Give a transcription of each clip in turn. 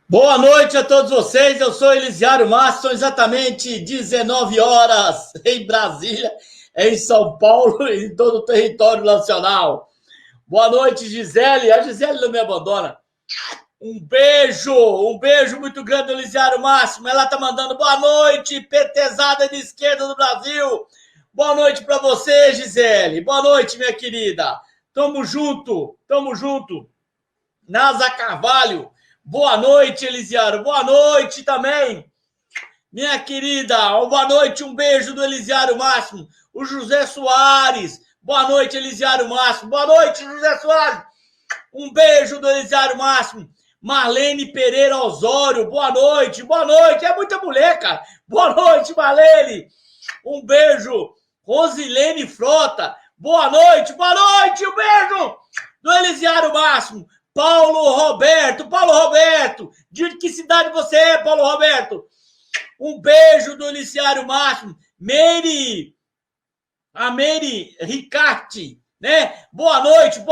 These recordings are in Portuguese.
Boa noite a todos vocês, eu sou Elisiário Massa, são exatamente 19 horas em Brasília, em São Paulo e em todo o território nacional. Boa noite, Gisele. A Gisele não me abandona. Um beijo muito grande, Elisiário Máximo. Ela tá mandando boa noite, petezada de esquerda do Brasil. Boa noite para você, Gisele. Boa noite, minha querida. Tamo junto, tamo junto. Nasa Carvalho. Boa noite, Elisiário. Boa noite também, minha querida. Boa noite, um beijo do Elisiário Máximo. O José Soares. Boa noite, Elisiário Máximo. Boa noite, José Soares. Um beijo do Elisiário Máximo. Marlene Pereira Osório. Boa noite. Boa noite. É muita mulher, cara. Boa noite, Marlene. Um beijo. Rosilene Frota. Boa noite. Boa noite. Um beijo do Elisiário Máximo. Paulo Roberto, de que cidade você é, Paulo Roberto? Um beijo do Elisiário Máximo. A Mary Ricarte, né? Boa noite.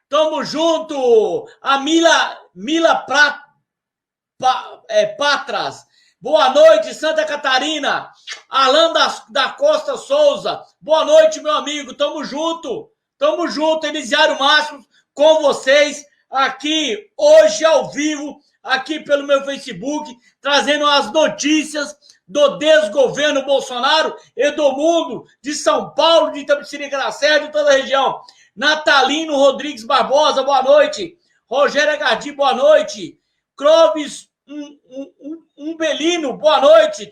Tamo junto. A Mila Patras. Boa noite, Santa Catarina. Alan da Costa Souza. Boa noite, meu amigo. Tamo junto, Elisiário Máximo, com vocês aqui hoje ao vivo, aqui pelo meu Facebook, trazendo as notícias do desgoverno Bolsonaro e do mundo, de São Paulo, de Itapecerica da Serra, de toda a região. Natalino Rodrigues Barbosa, boa noite. Rogério Gardi, boa noite. Clóvis Umbelino, boa noite.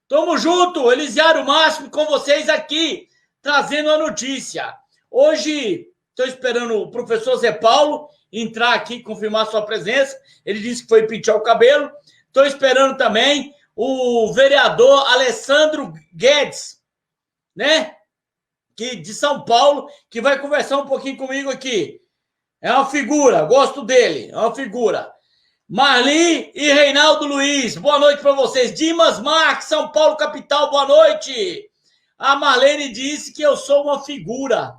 Tamo junto, Elisiário Máximo, com vocês aqui, trazendo a notícia. Hoje, estou esperando o professor Zé Paulo entrar aqui, confirmar sua presença. Ele disse que foi pintar o cabelo. Estou esperando também o vereador Alessandro Guedes, né? De São Paulo, que vai conversar um pouquinho comigo aqui. É uma figura, gosto dele, é uma figura. Marli e Reinaldo Luiz, boa noite para vocês. Dimas Marques, São Paulo, capital, boa noite. A Marlene disse que eu sou uma figura.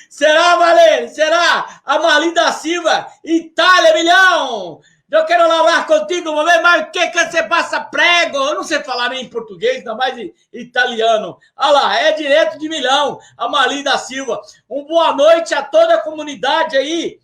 Será, Marlene? Será? A Marli da Silva, Itália, milhão. Eu quero falar contigo, mas o que você passa prego? Eu não sei falar nem português, ainda mais italiano. Olha lá, é direto de Milão, a Marli da Silva. Boa noite a toda a comunidade aí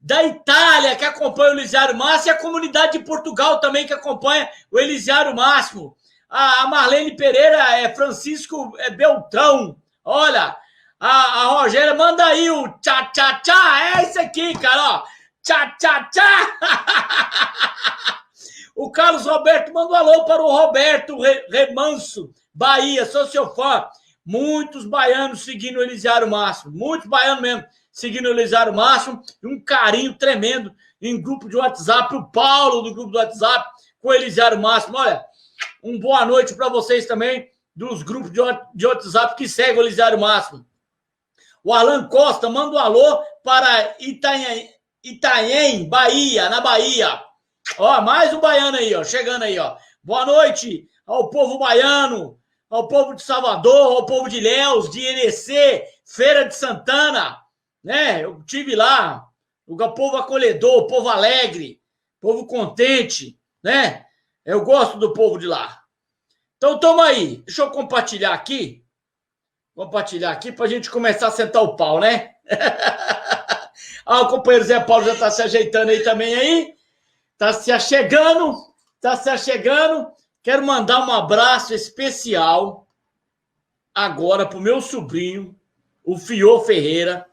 da Itália que acompanha o Elisiário Máximo e a comunidade de Portugal também que acompanha o Elisiário Máximo. A Marlene Pereira é Francisco Beltrão. Olha, a Rogéria manda aí o tchá. É isso aqui, cara, ó. Tchá. O Carlos Roberto manda um alô para o Roberto Remanso, Bahia, sou seu fã. Muitos baianos seguindo o Elisiário Máximo, muitos baianos mesmo seguindo o Elisiário Máximo, e um carinho tremendo em grupo de WhatsApp, o Paulo do grupo do WhatsApp com o Elisiário Máximo. Olha, boa noite para vocês também dos grupos de WhatsApp que seguem o Elisiário Máximo. O Alan Costa manda um alô para Itanhaém, Bahia, na Bahia. Ó, mais um baiano aí, ó, chegando aí, ó. Boa noite ao povo baiano, ao povo de Salvador, ao povo de Ilhéus, de Irecê, Feira de Santana, né? Eu tive lá, o povo acolhedor, o povo alegre, povo contente, né? Eu gosto do povo de lá. Então, toma aí. Deixa eu compartilhar aqui para a gente começar a sentar o pau, né? O companheiro Zé Paulo já está se ajeitando aí também aí. Está se achegando. Quero mandar um abraço especial agora para o meu sobrinho, o Fiô Ferreira,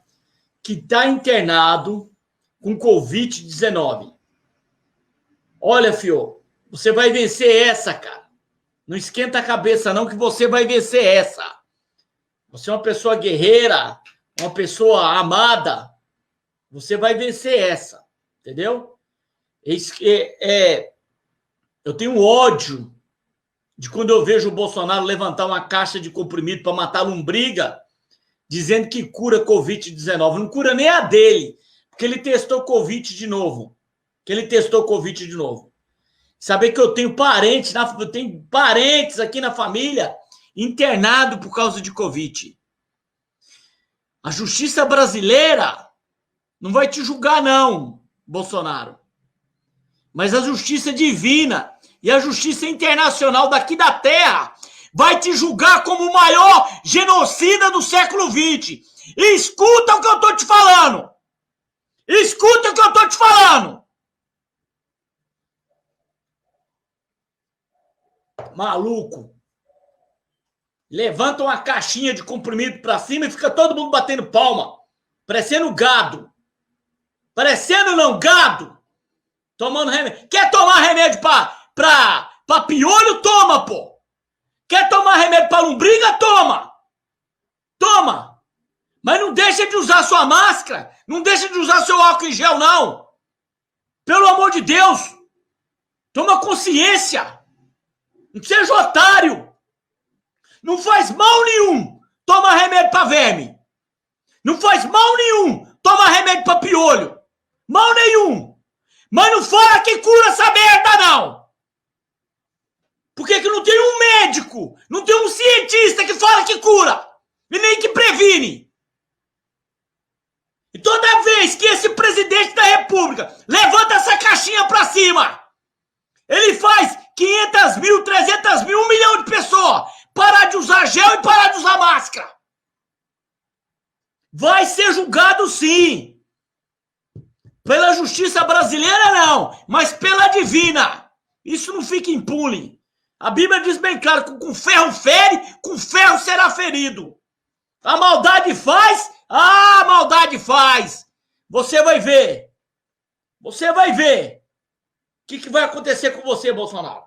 que está internado com Covid-19. Olha, Fiô, você vai vencer essa, cara. Não esquenta a cabeça, não, que você vai vencer essa. Você é uma pessoa guerreira, uma pessoa amada. Você vai vencer essa, entendeu? Eu tenho ódio de quando eu vejo o Bolsonaro levantar uma caixa de comprimido para matar a lombriga, dizendo que cura Covid-19. Não cura nem a dele, porque ele testou Covid de novo. Saber que eu tenho parentes aqui na família internado por causa de Covid. A justiça brasileira não vai te julgar, não, Bolsonaro. Mas a justiça divina e a justiça internacional daqui da Terra vai te julgar como o maior genocida do século XX. E escuta o que eu tô te falando. Escuta o que eu tô te falando. Maluco. Levanta uma caixinha de comprimido pra cima e fica todo mundo batendo palma. Parecendo gado. Parecendo não, gado. Tomando remédio. Quer tomar remédio pra piolho? Toma, pô. Quer tomar remédio pra lombriga? Toma. Toma. Mas não deixa de usar sua máscara. Não deixa de usar seu álcool em gel, não. Pelo amor de Deus. Toma consciência. Não seja otário. Não faz mal nenhum tomar remédio pra verme. Não faz mal nenhum tomar remédio pra piolho. Mal nenhum. Mas não fala que cura essa merda, não. Por que não tem um médico, não tem um cientista que fala que cura e nem que previne? E toda vez que esse presidente da República levanta essa caixinha pra cima, ele faz 500 mil, 300 mil, 1 milhão de pessoas parar de usar gel e parar de usar máscara. Vai ser julgado, sim. Pela justiça brasileira, não, mas pela divina. Isso não fica impune. A Bíblia diz bem claro que com ferro fere, com ferro será ferido. A maldade faz? Ah, a maldade faz. Você vai ver. Você vai ver. O que vai acontecer com você, Bolsonaro?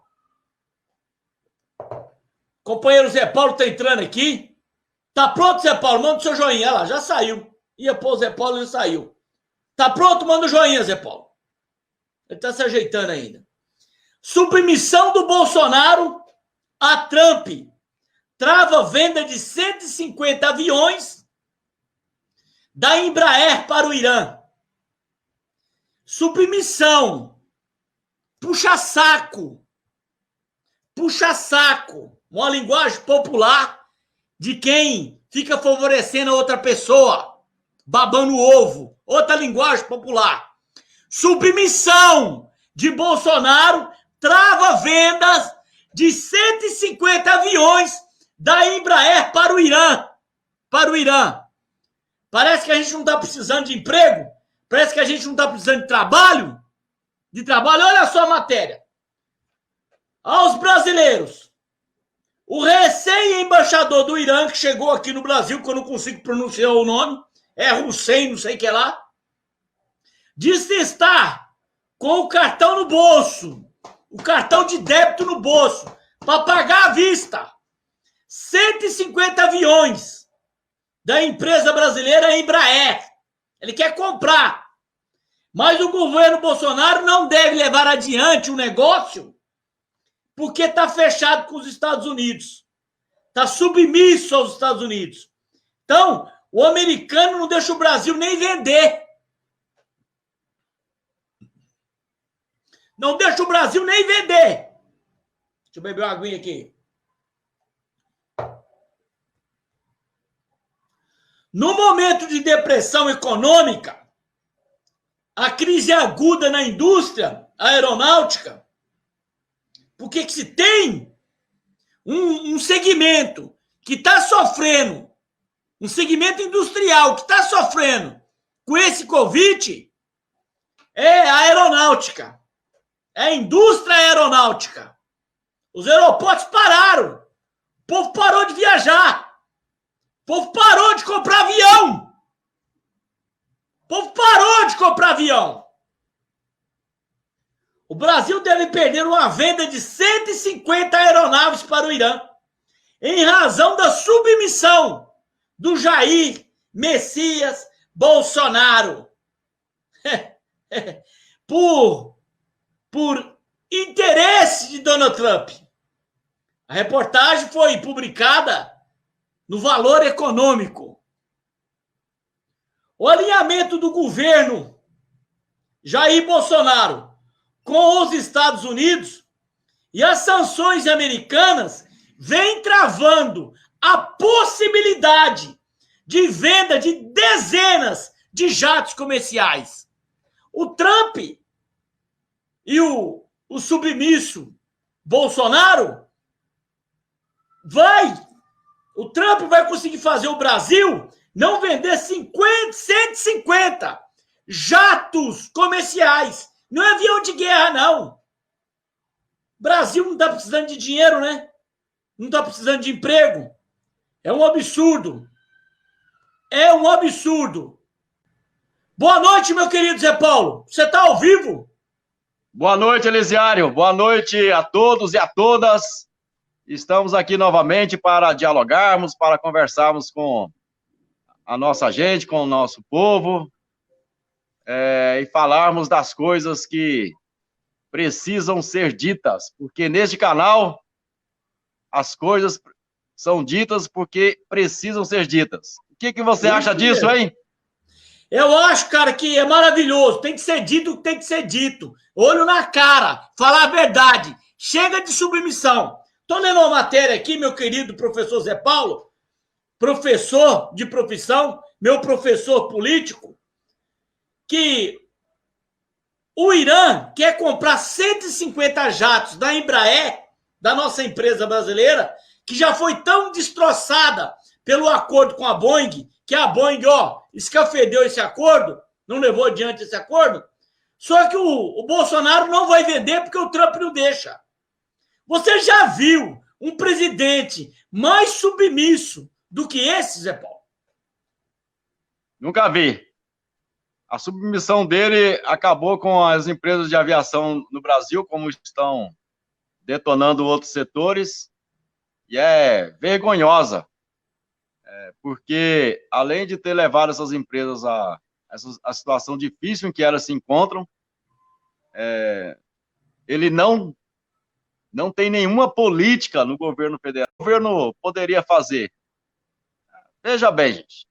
Companheiro Zé Paulo tá entrando aqui. Tá pronto, Zé Paulo? Manda o seu joinha. Olha lá, já saiu. Ia pôr o Zé Paulo e já saiu. Tá pronto? Manda o joinha, Zé Paulo. Ele tá se ajeitando ainda. Submissão do Bolsonaro a Trump. Trava venda de 150 aviões da Embraer para o Irã. Submissão. Puxa saco. Puxa saco. Uma linguagem popular de quem fica favorecendo a outra pessoa. Babando o ovo. Outra linguagem popular. Submissão de Bolsonaro trava vendas de 150 aviões da Embraer para o Irã. Para o Irã. Parece que a gente não está precisando de emprego. Parece que a gente não está precisando de trabalho. Olha só a matéria. Aos brasileiros. O recém-embaixador do Irã, que chegou aqui no Brasil, que eu não consigo pronunciar o nome, é Hussein, não sei o que lá, disse estar com o cartão no bolso, o cartão de débito no bolso, para pagar à vista 150 aviões da empresa brasileira Embraer. Ele quer comprar. Mas o governo Bolsonaro não deve levar adiante o negócio porque está fechado com os Estados Unidos. Está submisso aos Estados Unidos. Então, o americano não deixa o Brasil nem vender. Não deixa o Brasil nem vender. Deixa eu beber uma aguinha aqui. No momento de depressão econômica, a crise aguda na indústria aeronáutica, porque que se tem um segmento que está sofrendo, um segmento industrial que está sofrendo com esse Covid, é a aeronáutica, é a indústria aeronáutica. Os aeroportos pararam, o povo parou de viajar, o povo parou de comprar avião, o povo parou de comprar avião. O Brasil deve perder uma venda de 150 aeronaves para o Irã, em razão da submissão do Jair Messias Bolsonaro. Por interesse de Donald Trump. A reportagem foi publicada no Valor Econômico. O alinhamento do governo Jair Bolsonaro com os Estados Unidos e as sanções americanas vem travando a possibilidade de venda de dezenas de jatos comerciais. O Trump e o submisso Bolsonaro o Trump vai conseguir fazer o Brasil não vender 150 jatos comerciais. Não é avião de guerra, não. O Brasil não está precisando de dinheiro, né? Não está precisando de emprego. É um absurdo. É um absurdo. Boa noite, meu querido Zé Paulo. Você está ao vivo? Boa noite, Elisiário. Boa noite a todos e a todas. Estamos aqui novamente para dialogarmos, para conversarmos com a nossa gente, com o nosso povo, e falarmos das coisas que precisam ser ditas, porque neste canal as coisas são ditas porque precisam ser ditas. O que você acha disso, hein? Eu acho, cara, que é maravilhoso. Tem que ser dito o que tem que ser dito. Olho na cara, falar a verdade. Chega de submissão. Estou lendo uma matéria aqui, meu querido professor Zé Paulo, professor de profissão, meu professor político, que o Irã quer comprar 150 jatos da Embraer, da nossa empresa brasileira, que já foi tão destroçada pelo acordo com a Boeing, que a Boeing, escafedeu esse acordo, não levou adiante esse acordo. Só que o Bolsonaro não vai vender porque o Trump não deixa. Você já viu um presidente mais submisso do que esse, Zé Paulo? Nunca vi. A submissão dele acabou com as empresas de aviação no Brasil, como estão detonando outros setores, e é vergonhosa, porque além de ter levado essas empresas a situação difícil em que elas se encontram, ele não tem nenhuma política no governo federal. O governo poderia fazer. Veja bem, gente,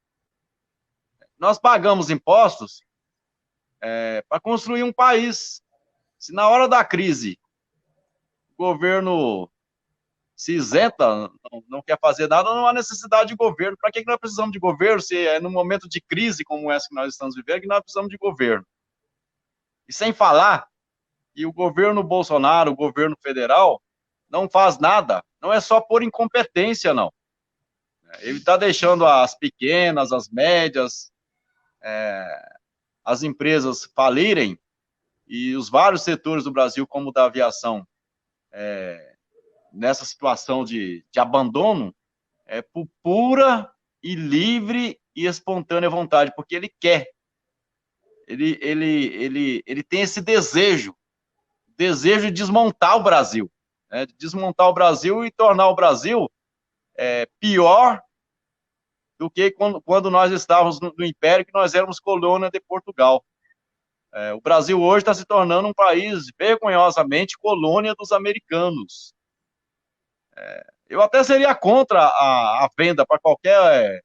nós pagamos impostos para construir um país. Se na hora da crise o governo se isenta, não quer fazer nada, não há necessidade de governo. Para que nós precisamos de governo se é num momento de crise como essa que nós estamos vivendo que nós precisamos de governo? E sem falar que o governo Bolsonaro, o governo federal, não faz nada. Não é só por incompetência, não. Ele está deixando as pequenas, as médias, as empresas falirem, e os vários setores do Brasil, como o da aviação, nessa situação de abandono, por pura e livre e espontânea vontade, porque ele quer. Ele tem esse desejo de desmontar o Brasil, de desmontar o Brasil e tornar o Brasil pior do que quando nós estávamos no Império, que nós éramos colônia de Portugal. O Brasil hoje está se tornando um país vergonhosamente colônia dos americanos. Eu até seria contra a venda para qualquer...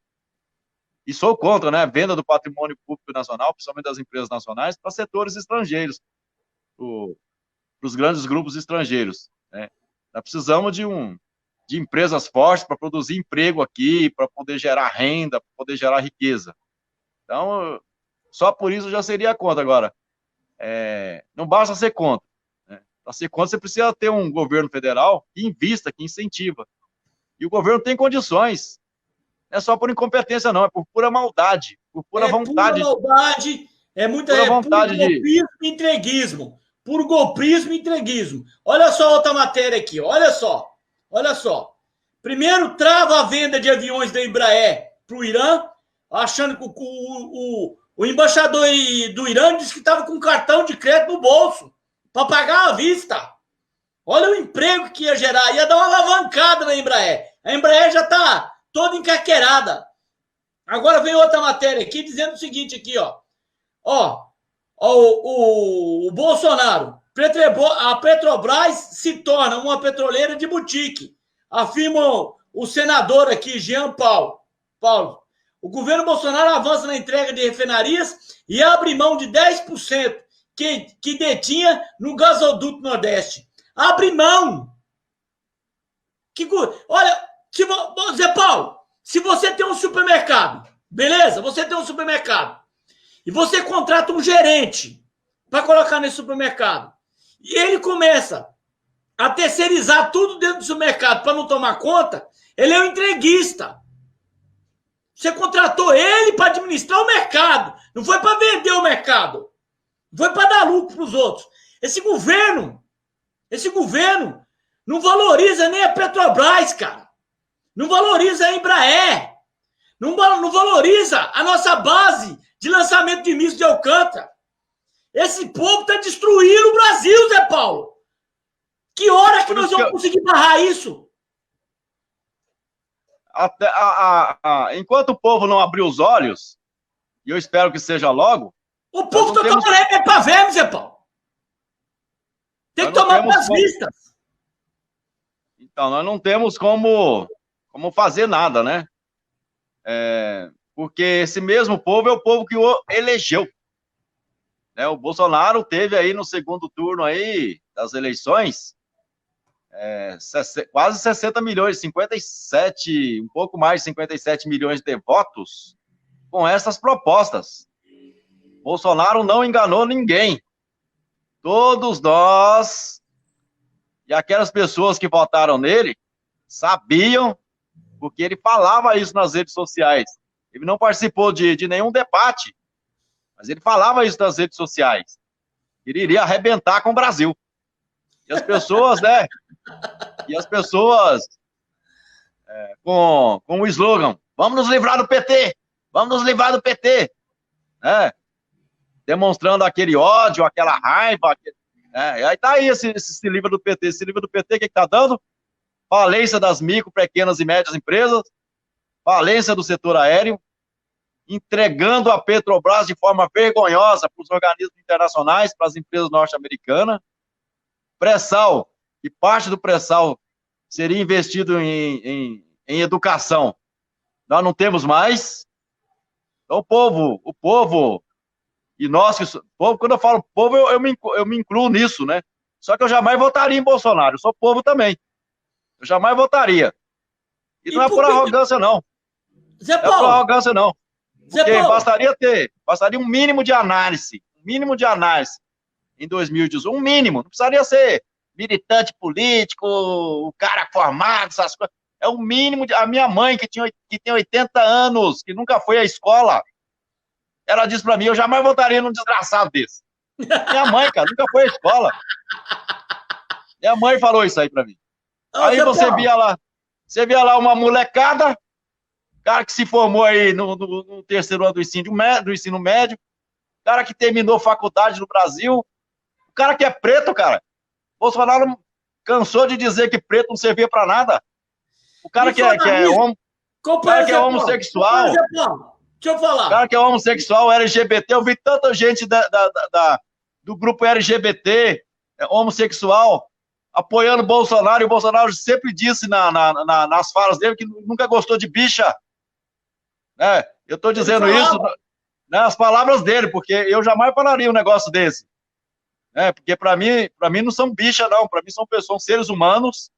E sou contra, né? A venda do patrimônio público nacional, principalmente das empresas nacionais, para setores estrangeiros, para os grandes grupos estrangeiros. Nós precisamos de empresas fortes para produzir emprego aqui, para poder gerar renda, para poder gerar riqueza. Então, só por isso eu já seria contra. Agora, não basta ser contra. Para ser contra, você precisa ter um governo federal que invista, que incentiva. E o governo tem condições. Não é só por incompetência, não. É por pura maldade, por pura vontade. Pura maldade, pura vontade puro golpismo e entreguismo. Puro golpismo e entreguismo. Olha só outra matéria aqui. Olha só. Primeiro, trava a venda de aviões da Embraer para o Irã, achando que o embaixador do Irã disse que estava com um cartão de crédito no bolso para pagar à vista. Olha o emprego que ia gerar. Ia dar uma alavancada na Embraer. A Embraer já está toda encaquerada. Agora vem outra matéria aqui dizendo o seguinte aqui, o Bolsonaro, a Petrobras se torna uma petroleira de boutique, afirma o senador aqui, Jean Paulo. O governo Bolsonaro avança na entrega de refinarias e abre mão de 10% que detinha no gasoduto Nordeste. Abre mão! Olha, Zé Paulo, se você tem um supermercado Beleza? Você tem um supermercado. E você contrata um gerente para colocar nesse supermercado. E ele começa a terceirizar tudo dentro do supermercado para não tomar conta. Ele é um entreguista. Você contratou ele para administrar o mercado. Não foi para vender o mercado. Não foi para dar lucro para os outros. Esse governo não valoriza nem a Petrobras, cara. Não valoriza a Embraer. Não valoriza a nossa base de lançamento de mísseis de Alcântara. Esse povo está destruindo o Brasil, Zé Paulo. Que hora que nós vamos conseguir barrar isso? Enquanto o povo não abrir os olhos, e eu espero que seja logo... O povo está tomando remédio para verme, Zé Paulo. Tem que tomar para as vistas. Então, nós não temos como fazer nada, né? Porque esse mesmo povo é o povo que o elegeu. Né? O Bolsonaro teve aí no segundo turno aí das eleições quase 60 milhões, 57, um pouco mais de 57 milhões de votos com essas propostas. Bolsonaro não enganou ninguém. Todos nós e aquelas pessoas que votaram nele sabiam, porque ele falava isso nas redes sociais. Ele não participou de nenhum debate, mas ele falava isso nas redes sociais. Ele iria arrebentar com o Brasil. E as pessoas, né? E as pessoas com o slogan, vamos nos livrar do PT, vamos nos livrar do PT, né? Demonstrando aquele ódio, aquela raiva. Aí tá aí esse livro do PT. Esse livro do PT, o que tá dando? Falência das micro, pequenas e médias empresas, falência do setor aéreo, entregando a Petrobras de forma vergonhosa para os organismos internacionais, para as empresas norte-americanas. Pré-sal, que parte do pré-sal seria investido em educação. Nós não temos mais. Então, o povo, e nós, quando eu falo povo, eu me incluo nisso, né? Só que eu jamais votaria em Bolsonaro, eu sou povo também. Eu jamais votaria. E não é por arrogância, não. Zé Paulo, não é por arrogância, não. Porque Paulo, bastaria um mínimo de análise. Em 2018. Um mínimo. Não precisaria ser militante político, o cara formado, essas coisas. É um mínimo. A minha mãe, que tem 80 anos, que nunca foi à escola, ela disse pra mim, eu jamais votaria num desgraçado desse. Minha mãe, cara, nunca foi à escola. Minha mãe falou isso aí pra mim. Aí você via lá uma molecada, cara que se formou aí no terceiro ano do ensino médio, cara que terminou faculdade no Brasil, o cara que é preto, cara. Bolsonaro cansou de dizer que preto não servia pra nada. O cara que é homossexual. Deixa eu falar. O cara que é homossexual, LGBT, eu vi tanta gente do grupo LGBT, homossexual, apoiando o Bolsonaro, e o Bolsonaro sempre disse nas falas dele que nunca gostou de bicha. Eu estou dizendo isso nas palavras dele, porque eu jamais falaria um negócio desse. Porque para mim não são bicha, não. Para mim são seres humanos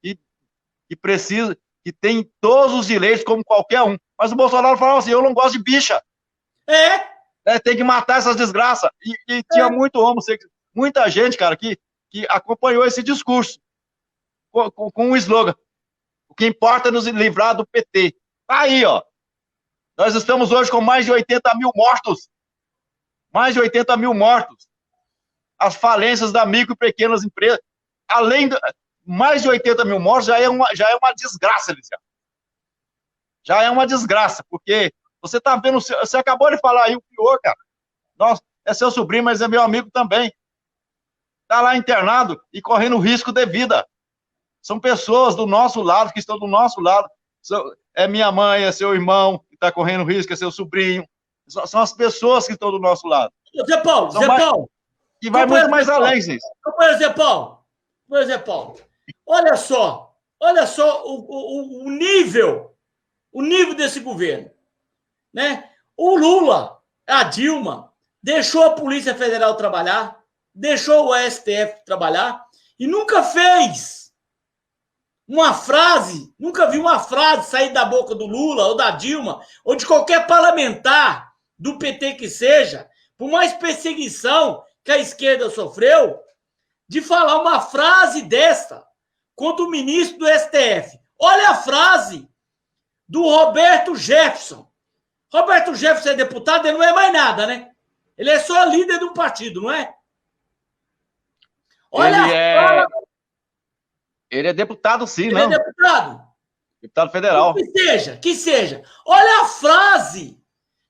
que precisam, que têm todos os direitos como qualquer um. Mas o Bolsonaro falava assim, eu não gosto de bicha. Tem que matar essas desgraças. E tinha muito homossexual, muita gente, cara, que acompanhou esse discurso com um slogan. O que importa é nos livrar do PT. Tá aí, ó. Nós estamos hoje com mais de 80 mil mortos. Mais de 80 mil mortos. As falências da micro e pequenas empresas. Mais de 80 mil mortos já é uma desgraça, Luciano. Já é uma desgraça, porque você tá vendo, você acabou de falar aí o pior, cara. Nossa, é seu sobrinho, mas é meu amigo também. Tá lá internado e correndo risco de vida. São pessoas do nosso lado, que estão do nosso lado. É minha mãe, é seu irmão, que está correndo risco, é seu sobrinho. São as pessoas que estão do nosso lado. Zé Paulo. E vai muito mais além, gente. Zé Paulo, olha só o nível desse governo, né? O Lula, a Dilma, deixou a Polícia Federal trabalhar, deixou o STF trabalhar e nunca fez uma frase, nunca vi uma frase sair da boca do Lula ou da Dilma ou de qualquer parlamentar do PT que seja, por mais perseguição que a esquerda sofreu, de falar uma frase desta contra o ministro do STF. Olha a frase do Roberto Jefferson. Roberto Jefferson é deputado, ele não é mais nada, né? Ele é só líder de um partido, não é? Olha ele é deputado, sim, ele não? É deputado? Deputado federal. Que seja. Olha a frase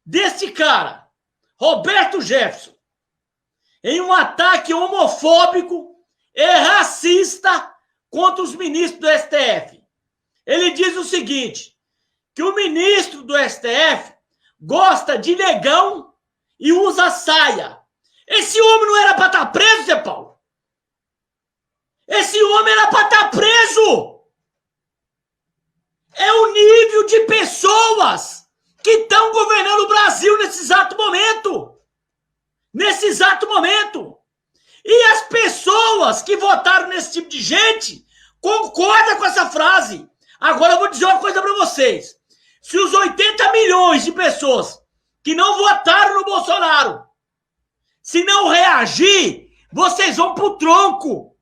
desse cara, Roberto Jefferson, em um ataque homofóbico e racista contra os ministros do STF. Ele diz o seguinte, que o ministro do STF gosta de negão e usa saia. Esse homem não era para estar preso, Zé Paulo? Esse homem era para estar preso! É o nível de pessoas que estão governando o Brasil nesse exato momento. Nesse exato momento. E as pessoas que votaram nesse tipo de gente concordam com essa frase. Agora eu vou dizer uma coisa para vocês. Se os 80 milhões de pessoas que não votaram no Bolsonaro, se não reagir, vocês vão pro tronco.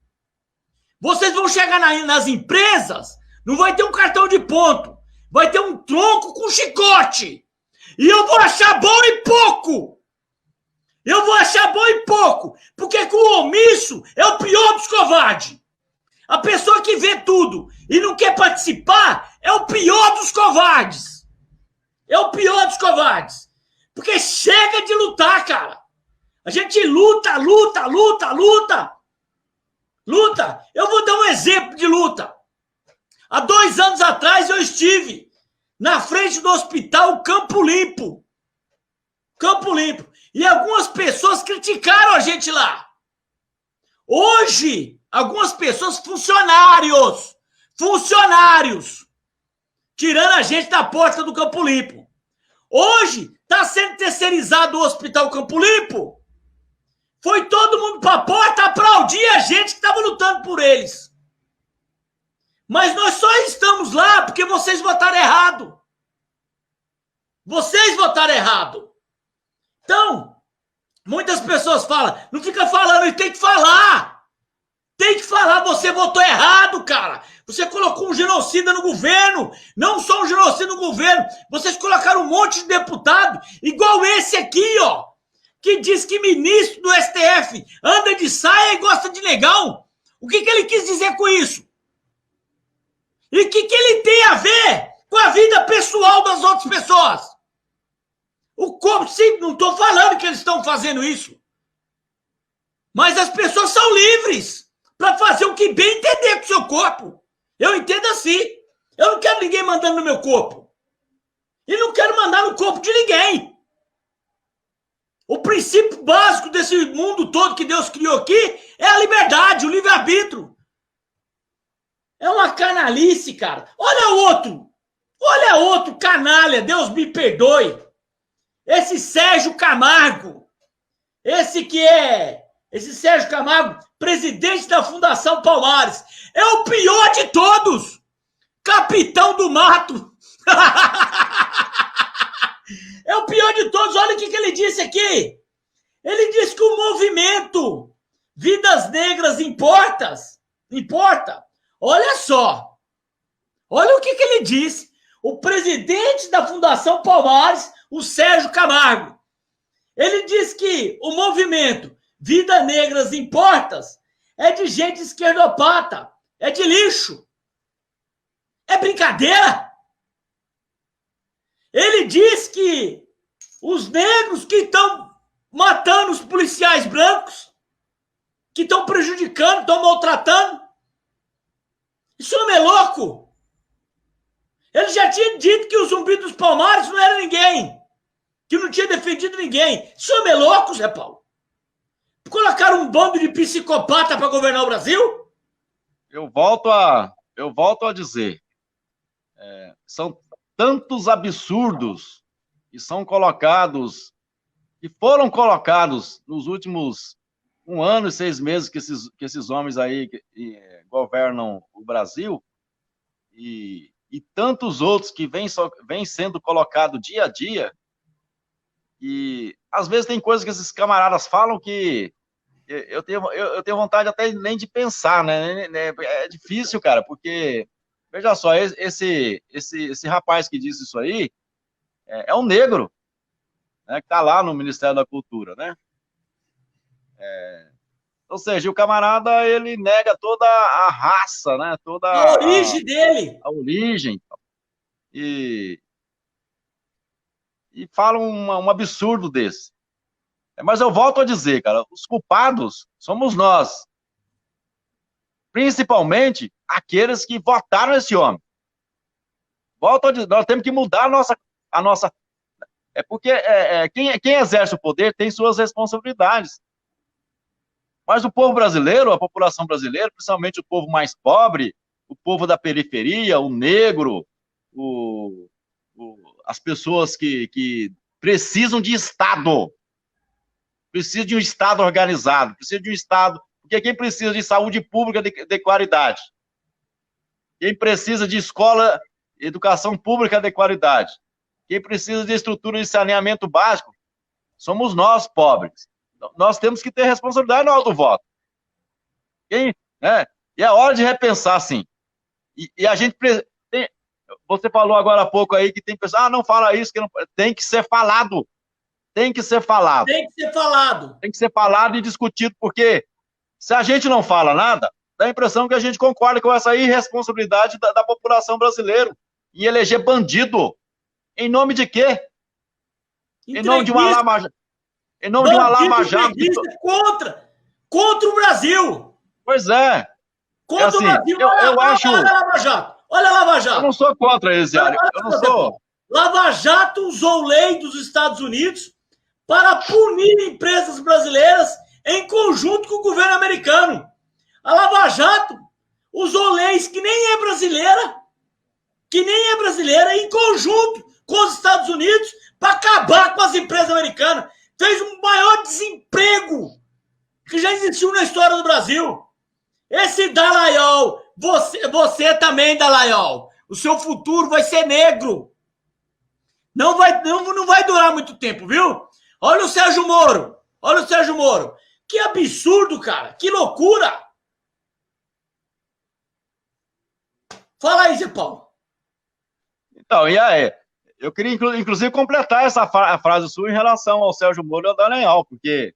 Vocês vão chegar nas empresas, não vai ter um cartão de ponto, vai ter um tronco com chicote. E eu vou achar bom e pouco. Eu vou achar bom e pouco, porque com o omisso é o pior dos covardes. A pessoa que vê tudo e não quer participar é o pior dos covardes. É o pior dos covardes. Porque chega de lutar, cara. A gente luta. Luta. Eu vou dar um exemplo de luta. Há 2 anos atrás eu estive na frente do hospital Campo Limpo. E algumas pessoas criticaram a gente lá. Hoje, algumas pessoas, funcionários, tirando a gente da porta do Campo Limpo. Hoje, está sendo terceirizado o Hospital Campo Limpo. Foi todo mundo para a porta aplaudir a gente que estava lutando por eles. Mas nós só estamos lá porque vocês votaram errado. Vocês votaram errado. Então, muitas pessoas falam, não fica falando, ele tem que falar. Tem que falar, você votou errado, cara. Você colocou um genocida no governo. Não só um genocida no governo. Vocês colocaram um monte de deputado, igual esse aqui, ó. Que diz que ministro do STF anda de saia e gosta de negão. O que ele quis dizer com isso? E o que ele tem a ver com a vida pessoal das outras pessoas? O corpo, sim, não estou falando que eles estão fazendo isso. Mas as pessoas são livres para fazer o que bem entender com o seu corpo. Eu entendo assim. Eu não quero ninguém mandando no meu corpo. E não quero mandar no corpo de ninguém. O princípio básico desse mundo todo que Deus criou aqui é a liberdade, o livre-arbítrio. É uma canalice, cara. Olha outro canalha, Deus me perdoe. Esse Sérgio Camargo. Esse Sérgio Camargo, presidente da Fundação Palmares. É o pior de todos. Capitão do mato. É o pior de todos. Olha o que ele disse aqui. Ele disse que o movimento Vidas Negras importa. Olha só. Olha o que ele disse. O presidente da Fundação Palmares, o Sérgio Camargo. Ele disse que o movimento Vidas Negras Importas é de gente esquerdopata. É de lixo. É brincadeira? Ele diz que os negros que estão matando os policiais brancos, que estão prejudicando, estão maltratando, esse homem é louco. Ele já tinha dito que o Zumbi dos Palmares não era ninguém, que não tinha defendido ninguém. Esse homem é louco, Zé Paulo. Colocaram um bando de psicopata para governar o Brasil? Eu volto a dizer, são tantos absurdos que foram colocados nos últimos 1 ano e 6 meses que esses homens aí que governam o Brasil, e tantos outros que vêm sendo colocados dia a dia, e às vezes tem coisas que esses camaradas falam que eu tenho vontade até nem de pensar, né? É difícil, cara, porque, veja só, esse rapaz que disse isso aí é um negro, né, que está lá no Ministério da Cultura, né? Ou seja, o camarada, ele nega toda a raça, né? Toda A origem dele. a origem, e fala um absurdo desse. Mas eu volto a dizer, cara, os culpados somos nós, principalmente aqueles que votaram esse homem. Volto a dizer, nós temos que mudar a nossa... É porque quem exerce o poder tem suas responsabilidades. Mas o povo brasileiro, a população brasileira, principalmente o povo mais pobre, o povo da periferia, o negro, as pessoas que precisam de Estado, precisam de um Estado organizado, precisam de um Estado... Porque quem precisa de saúde pública de qualidade, quem precisa de escola, educação pública de qualidade, quem precisa de estrutura de saneamento básico, somos nós, pobres. Nós temos que ter responsabilidade na hora do voto. Né? E é hora de repensar, sim. E a gente... Você falou agora há pouco aí que tem pessoas... não fala isso, que não... Tem que ser falado. Tem que ser falado. Tem que ser falado. Tem que ser falado e discutido, porque se a gente não fala nada, dá a impressão que a gente concorda com essa irresponsabilidade da população brasileira em eleger bandido. Em nome de quê? Em nome de uma lava-jato. Em nome de uma lava-jato. Contra o Brasil. Pois é. Contra o Brasil. Eu acho... Olha a lava-jato. Olha a lava-jato. Eu não sou contra eles, Yari. Eu não sou... Lava-jato usou lei dos Estados Unidos para punir empresas brasileiras em conjunto com o governo americano. A Lava Jato usou leis que nem é brasileira, em conjunto com os Estados Unidos para acabar com as empresas americanas. Fez o maior desemprego que já existiu na história do Brasil. Esse Dallagnol, você também, Dallagnol, o seu futuro vai ser negro. Não vai durar muito tempo, viu? Olha o Sérgio Moro. Que absurdo, cara. Que loucura. Fala aí, Zé Paulo. Então, e aí? Eu queria, inclusive, completar essa frase sua em relação ao Sérgio Moro e ao Dallagnol, porque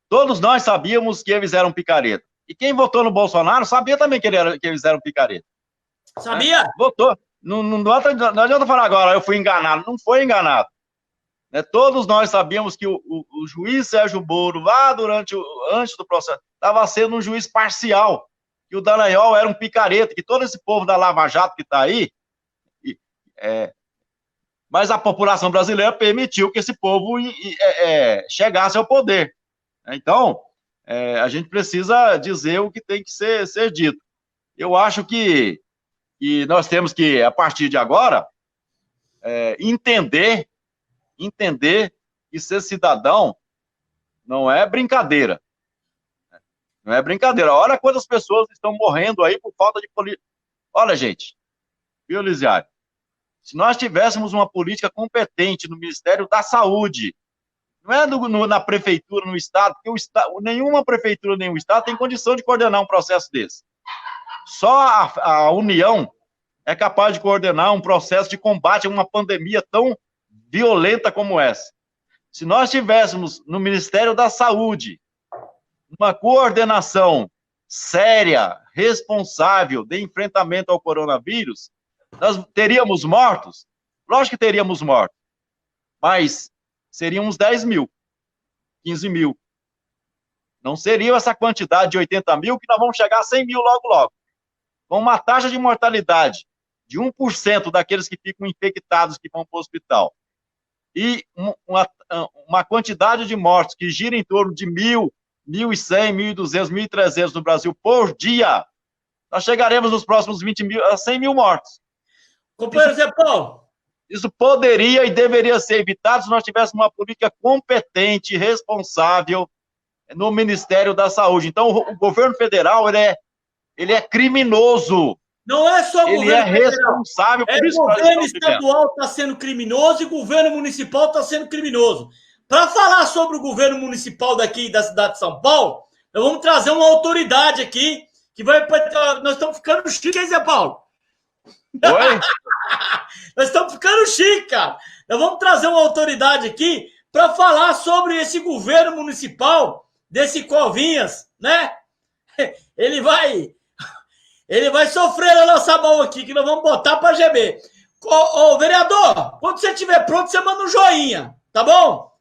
todos nós sabíamos que eles eram picareta. E quem votou no Bolsonaro sabia também que eles eram picareta. Sabia? Votou. Não adianta falar agora, eu fui enganado. Não foi enganado. Todos nós sabíamos que o juiz Sérgio Moro, lá antes do processo, estava sendo um juiz parcial, que o Dallagnol era um picareta, que todo esse povo da Lava Jato que está aí, mas a população brasileira permitiu que esse povo chegasse ao poder. Então, a gente precisa dizer o que tem que ser dito. Eu acho que nós temos que, a partir de agora, entender que ser cidadão não é brincadeira. Não é brincadeira. Olha quantas pessoas estão morrendo aí por falta de política. Olha, gente, viu, Lisiário? Se nós tivéssemos uma política competente no Ministério da Saúde, não é na prefeitura, no Estado, porque nenhuma prefeitura, nenhum Estado tem condição de coordenar um processo desse. Só a União é capaz de coordenar um processo de combate a uma pandemia tão violenta como essa. Se nós tivéssemos no Ministério da Saúde uma coordenação séria, responsável de enfrentamento ao coronavírus, nós teríamos mortos? Lógico que teríamos mortos, mas seriam uns 10 mil, 15 mil. Não seria essa quantidade de 80 mil que nós vamos chegar a 100 mil logo, logo. Com uma taxa de mortalidade de 1% daqueles que ficam infectados que vão para o hospital, e uma quantidade de mortes que gira em torno de 1.000, 1.100, 1.200, 1.300 no Brasil por dia, nós chegaremos nos próximos 20 mil, a 100 mil mortos. Companheiro Zé Paulo. Isso poderia e deveria ser evitado se nós tivéssemos uma política competente, responsável no Ministério da Saúde. Então, o governo federal, ele é criminoso Não é só o Ele governo é federal. responsável É por isso que nós governo estamos vivendo. estadual está sendo criminoso e governo municipal está sendo criminoso. Para falar sobre o governo municipal daqui da cidade de São Paulo, nós vamos trazer uma autoridade aqui que vai. Nós estamos ficando chique, hein, Zé Paulo? Oi? Nós estamos ficando chique, cara. Nós vamos trazer uma autoridade aqui para falar sobre esse governo municipal, desse Covinhas, né? Ele vai sofrer na nossa mão aqui, que nós vamos botar para GB. Ô, vereador, quando você estiver pronto, você manda um joinha, tá bom?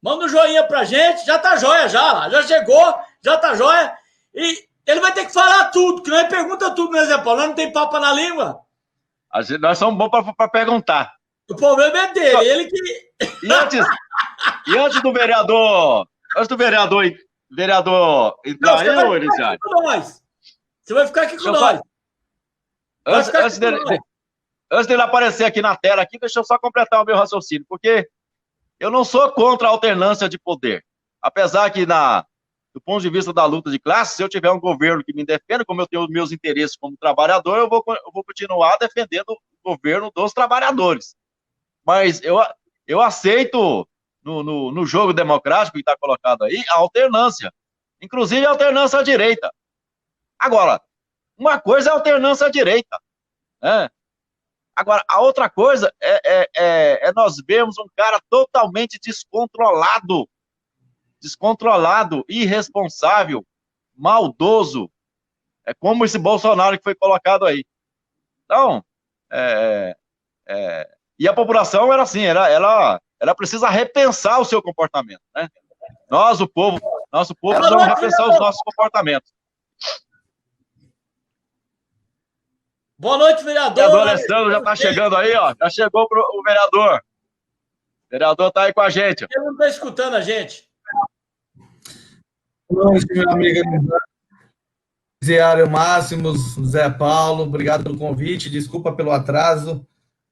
Manda um joinha pra gente, já tá joia já chegou, já tá joia. E ele vai ter que falar tudo, que nós pergunta tudo, né, Zé Paulo? Nós não tem papo na língua. Nós somos bons para perguntar. O problema é dele, ele que... E antes do vereador entrar aí, ô Elisiário? Você vai ficar aqui com nós. Antes dele aparecer aqui na tela, deixa eu só completar o meu raciocínio, porque eu não sou contra a alternância de poder. Apesar que, do ponto de vista da luta de classe, se eu tiver um governo que me defenda, como eu tenho os meus interesses como trabalhador, eu vou continuar defendendo o governo dos trabalhadores. Mas eu aceito, no jogo democrático que está colocado aí, a alternância. Inclusive a alternância à direita. Agora, uma coisa é a alternância à direita, né? Agora, a outra coisa é nós vermos um cara totalmente descontrolado, irresponsável, maldoso, como esse Bolsonaro que foi colocado aí. Então, e a população era assim, ela precisa repensar o seu comportamento, né? Nós, o povo, precisamos repensar os nossos comportamentos. Boa noite, vereador. O vereador Alessandro já está chegando aí, ó. Já chegou o vereador. O vereador está aí com a gente. Ele não está escutando a gente. Boa noite, meu amigo Elisiário Máximos, Zé Paulo, obrigado pelo convite, desculpa pelo atraso,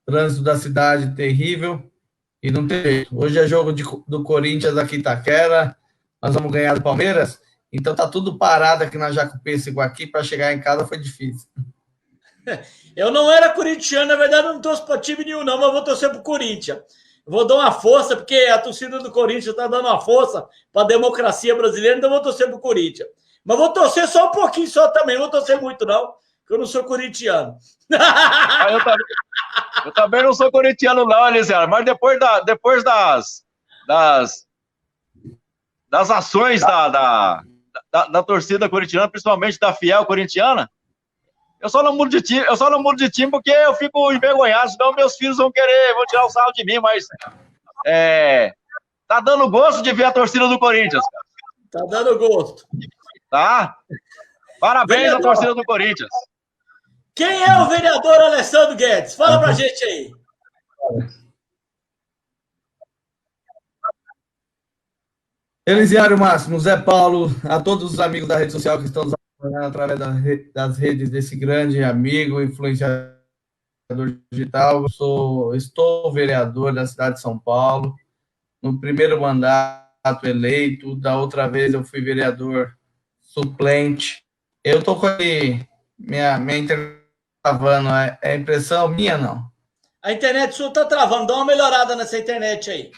trânsito da cidade terrível, e não tem jeito. Hoje é jogo do Corinthians aqui em Itaquera, nós vamos ganhar do Palmeiras, então tá tudo parado aqui na Jacupense aqui, para chegar em casa foi difícil. Eu não era corintiano, na verdade eu não torço para time nenhum não, mas vou torcer pro Corinthians. Vou dar uma força, porque a torcida do Corinthians está dando uma força para a democracia brasileira, então vou torcer pro Corinthians. Mas vou torcer só um pouquinho só também, não vou torcer muito não, porque eu não sou corintiano. Eu também não sou corintiano não, Elisiário, mas depois das ações da torcida corintiana, principalmente da fiel corintiana, eu só não mudo de time porque eu fico envergonhado, senão meus filhos vão tirar o sarro de mim, mas tá dando gosto de ver a torcida do Corinthians, cara. Tá dando gosto. Tá? Parabéns vereador, à torcida do Corinthians. Quem é o vereador Alessandro Guedes? Fala pra gente aí. Elisiário Máximo, Zé Paulo, a todos os amigos da rede social que estão nos através das redes desse grande amigo, influenciador digital. Estou vereador da cidade de São Paulo, no primeiro mandato eleito, da outra vez eu fui vereador suplente. Eu estou com minha internet travando, é impressão minha, não? A internet sua está travando, dá uma melhorada nessa internet aí.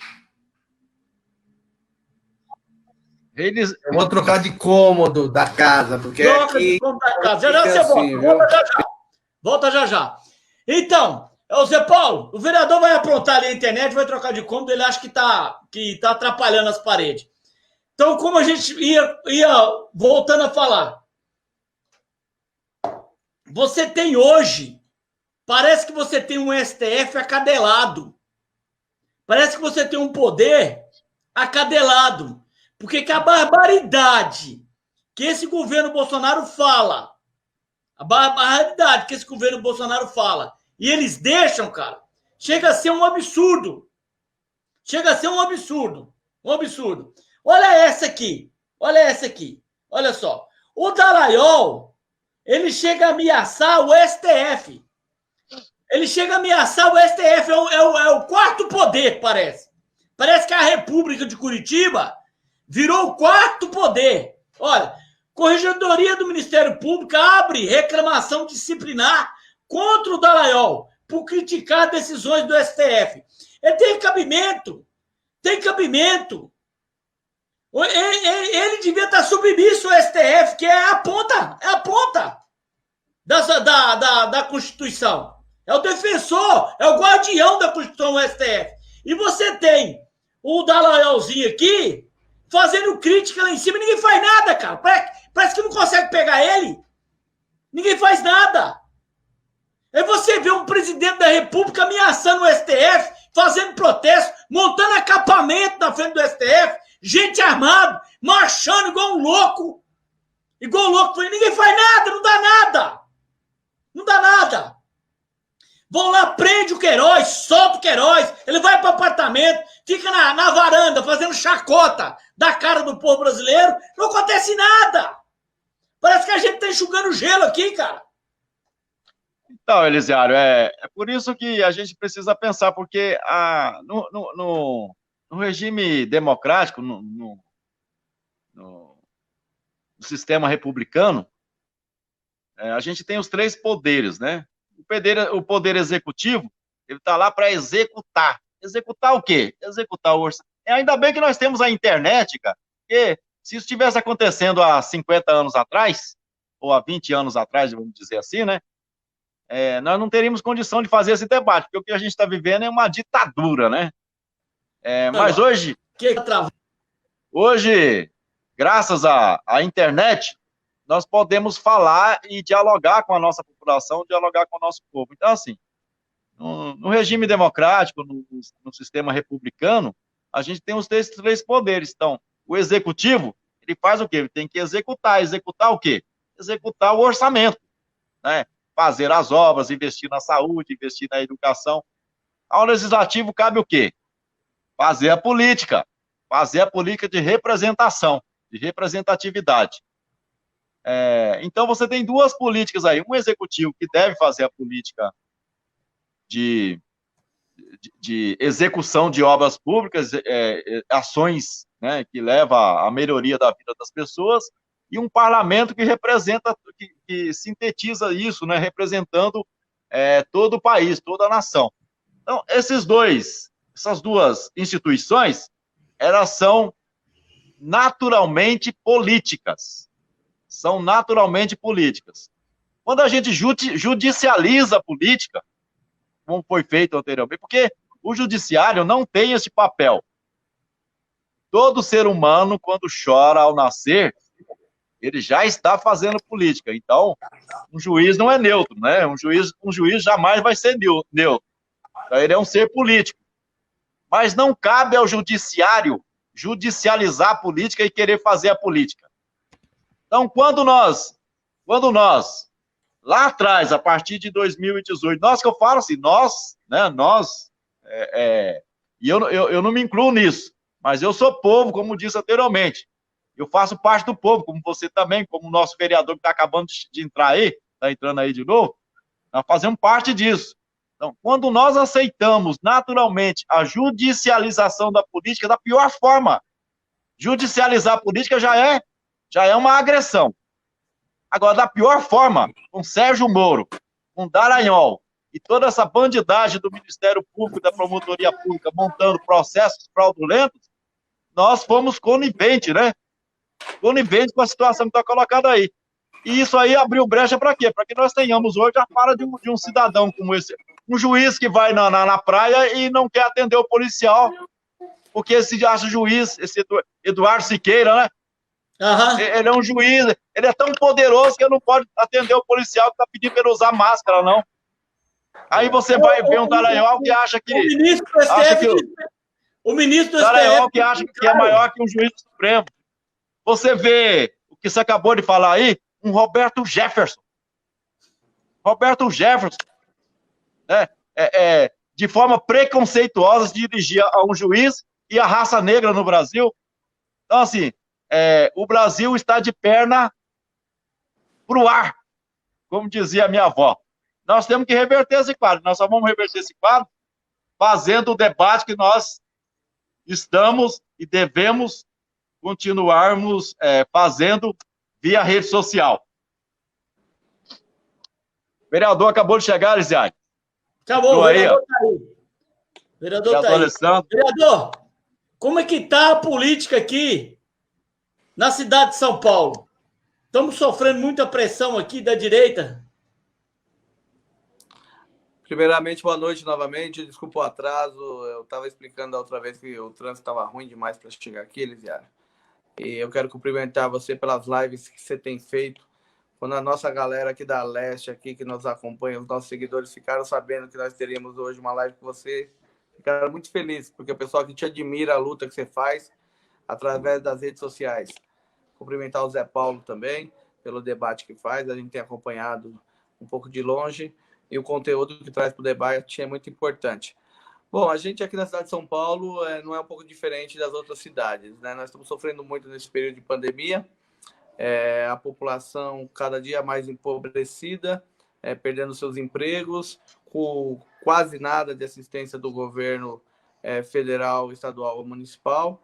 Eu vou trocar de cômodo da casa, porque troca aqui... de cômodo da casa. Já você assim, volta já já. Então, o Zé Paulo, o vereador vai aprontar ali a internet, vai trocar de cômodo, ele acha que tá atrapalhando as paredes. Então, como a gente ia voltando a falar, você tem hoje, parece que você tem um STF acadelado. Parece que você tem um poder acadelado. Porque que a barbaridade que esse governo Bolsonaro fala, e eles deixam, cara, chega a ser um absurdo. Um absurdo. Olha essa aqui, olha só. O Dallagnol, ele chega a ameaçar o STF. É o quarto poder, parece. Parece que a República de Curitiba virou o quarto poder. Olha, Corregedoria do Ministério Público abre reclamação disciplinar contra o Dallagnol por criticar decisões do STF. Ele tem cabimento. Tem cabimento. Ele devia estar submisso ao STF, que é a ponta da Constituição. É o defensor, é o guardião da Constituição, o STF. E você tem o Dallagnolzinho aqui fazendo crítica lá em cima, ninguém faz nada, cara. Parece que não consegue pegar ele. Ninguém faz nada. Aí você vê um presidente da República ameaçando o STF, fazendo protesto, montando acampamento na frente do STF, gente armada, marchando igual um louco. Igual um louco. Ninguém faz nada, não dá nada. Não dá nada. Vão lá, prende o Queiroz, solta o Queiroz, ele vai para o apartamento, fica na varanda fazendo chacota da cara do povo brasileiro, não acontece nada. Parece que a gente está enxugando gelo aqui, cara. Então, Elisiário, é por isso que a gente precisa pensar, porque no regime democrático, no sistema republicano, a gente tem os três poderes, né? O poder executivo, ele está lá para executar. Executar o quê? Executar o orçamento. Ainda bem que nós temos a internet, cara, porque se isso estivesse acontecendo há 50 anos atrás, ou há 20 anos atrás, vamos dizer assim, né? Nós não teríamos condição de fazer esse debate, porque o que a gente está vivendo é uma ditadura, né? Mas hoje, graças à internet, nós podemos falar e dialogar com a nossa população, dialogar com o nosso povo. Então, assim, no regime democrático, no sistema republicano, a gente tem os três poderes. Então, o executivo, ele faz o quê? Ele tem que executar. Executar o quê? Executar o orçamento, né? Fazer as obras, investir na saúde, investir na educação. Ao legislativo cabe o quê? Fazer a política de representação, de representatividade. Então, você tem duas políticas aí. Um executivo que deve fazer a política de execução de obras públicas, ações, né, que levam à melhoria da vida das pessoas, e um parlamento que representa, que sintetiza isso, né, representando todo o país, toda a nação. Então, essas duas instituições, elas são naturalmente políticas. São naturalmente políticas. Quando a gente judicializa a política, como foi feito anteriormente, porque o judiciário não tem esse papel. Todo ser humano, quando chora ao nascer, ele já está fazendo política. Então, um juiz não é neutro, né? Um juiz jamais vai ser neutro. Então, ele é um ser político. Mas não cabe ao judiciário judicializar a política e querer fazer a política. Então, quando nós, lá atrás, a partir de 2018, nós que eu falo assim, nós, né, e eu não me incluo nisso, mas eu sou povo, como disse anteriormente, eu faço parte do povo, como você também, como o nosso vereador que está acabando de entrar aí, está entrando aí de novo, nós fazemos parte disso. Então, quando nós aceitamos naturalmente a judicialização da política, da pior forma, judicializar a política já é uma agressão. Agora, da pior forma, com Sérgio Moro, com Dallagnol e toda essa bandidagem do Ministério Público, da Promotoria Pública, montando processos fraudulentos, nós fomos coniventes, né? Coniventes com a situação que está colocada aí. E isso aí abriu brecha para quê? Para que nós tenhamos hoje a fala de um cidadão como esse, um juiz que vai na praia e não quer atender o policial, porque esse juiz, esse Eduardo Siqueira, né? Uhum. Ele é um juiz, ele é tão poderoso que ele não pode atender o policial que está pedindo para ele usar máscara, não. Aí você vai ver um Dallagnol que acha que... O ministro do Dallagnol que acha que é maior que um juiz do Supremo. Você vê o que você acabou de falar aí, um Roberto Jefferson. Né? De forma preconceituosa, se dirigia a um juiz e a raça negra no Brasil. Então, assim, o Brasil está de perna para o ar, como dizia a minha avó. Nós temos que reverter esse quadro. Nós só vamos reverter esse quadro fazendo o debate que nós estamos e devemos continuarmos fazendo via rede social. O vereador acabou de chegar, Elisiário. Acabou, o aí, vereador está aí. O vereador tá aí. Alessandro. Vereador, como é que está a política aqui na cidade de São Paulo? Estamos sofrendo muita pressão aqui da direita. Primeiramente, boa noite novamente. Desculpa o atraso. Eu estava explicando da outra vez que o trânsito estava ruim demais para chegar aqui, Elisiário. E eu quero cumprimentar você pelas lives que você tem feito. Quando a nossa galera aqui da Leste, aqui, que nos acompanha, os nossos seguidores ficaram sabendo que nós teríamos hoje uma live com você, ficaram muito felizes, porque o pessoal que te admira a luta que você faz através das redes sociais. Cumprimentar o Zé Paulo também, pelo debate que faz. A gente tem acompanhado um pouco de longe e o conteúdo que traz para o debate é muito importante. Bom, a gente aqui na cidade de São Paulo não é um pouco diferente das outras cidades, né? Nós estamos sofrendo muito nesse período de pandemia, a população cada dia mais empobrecida, perdendo seus empregos, com quase nada de assistência do governo federal, estadual ou municipal.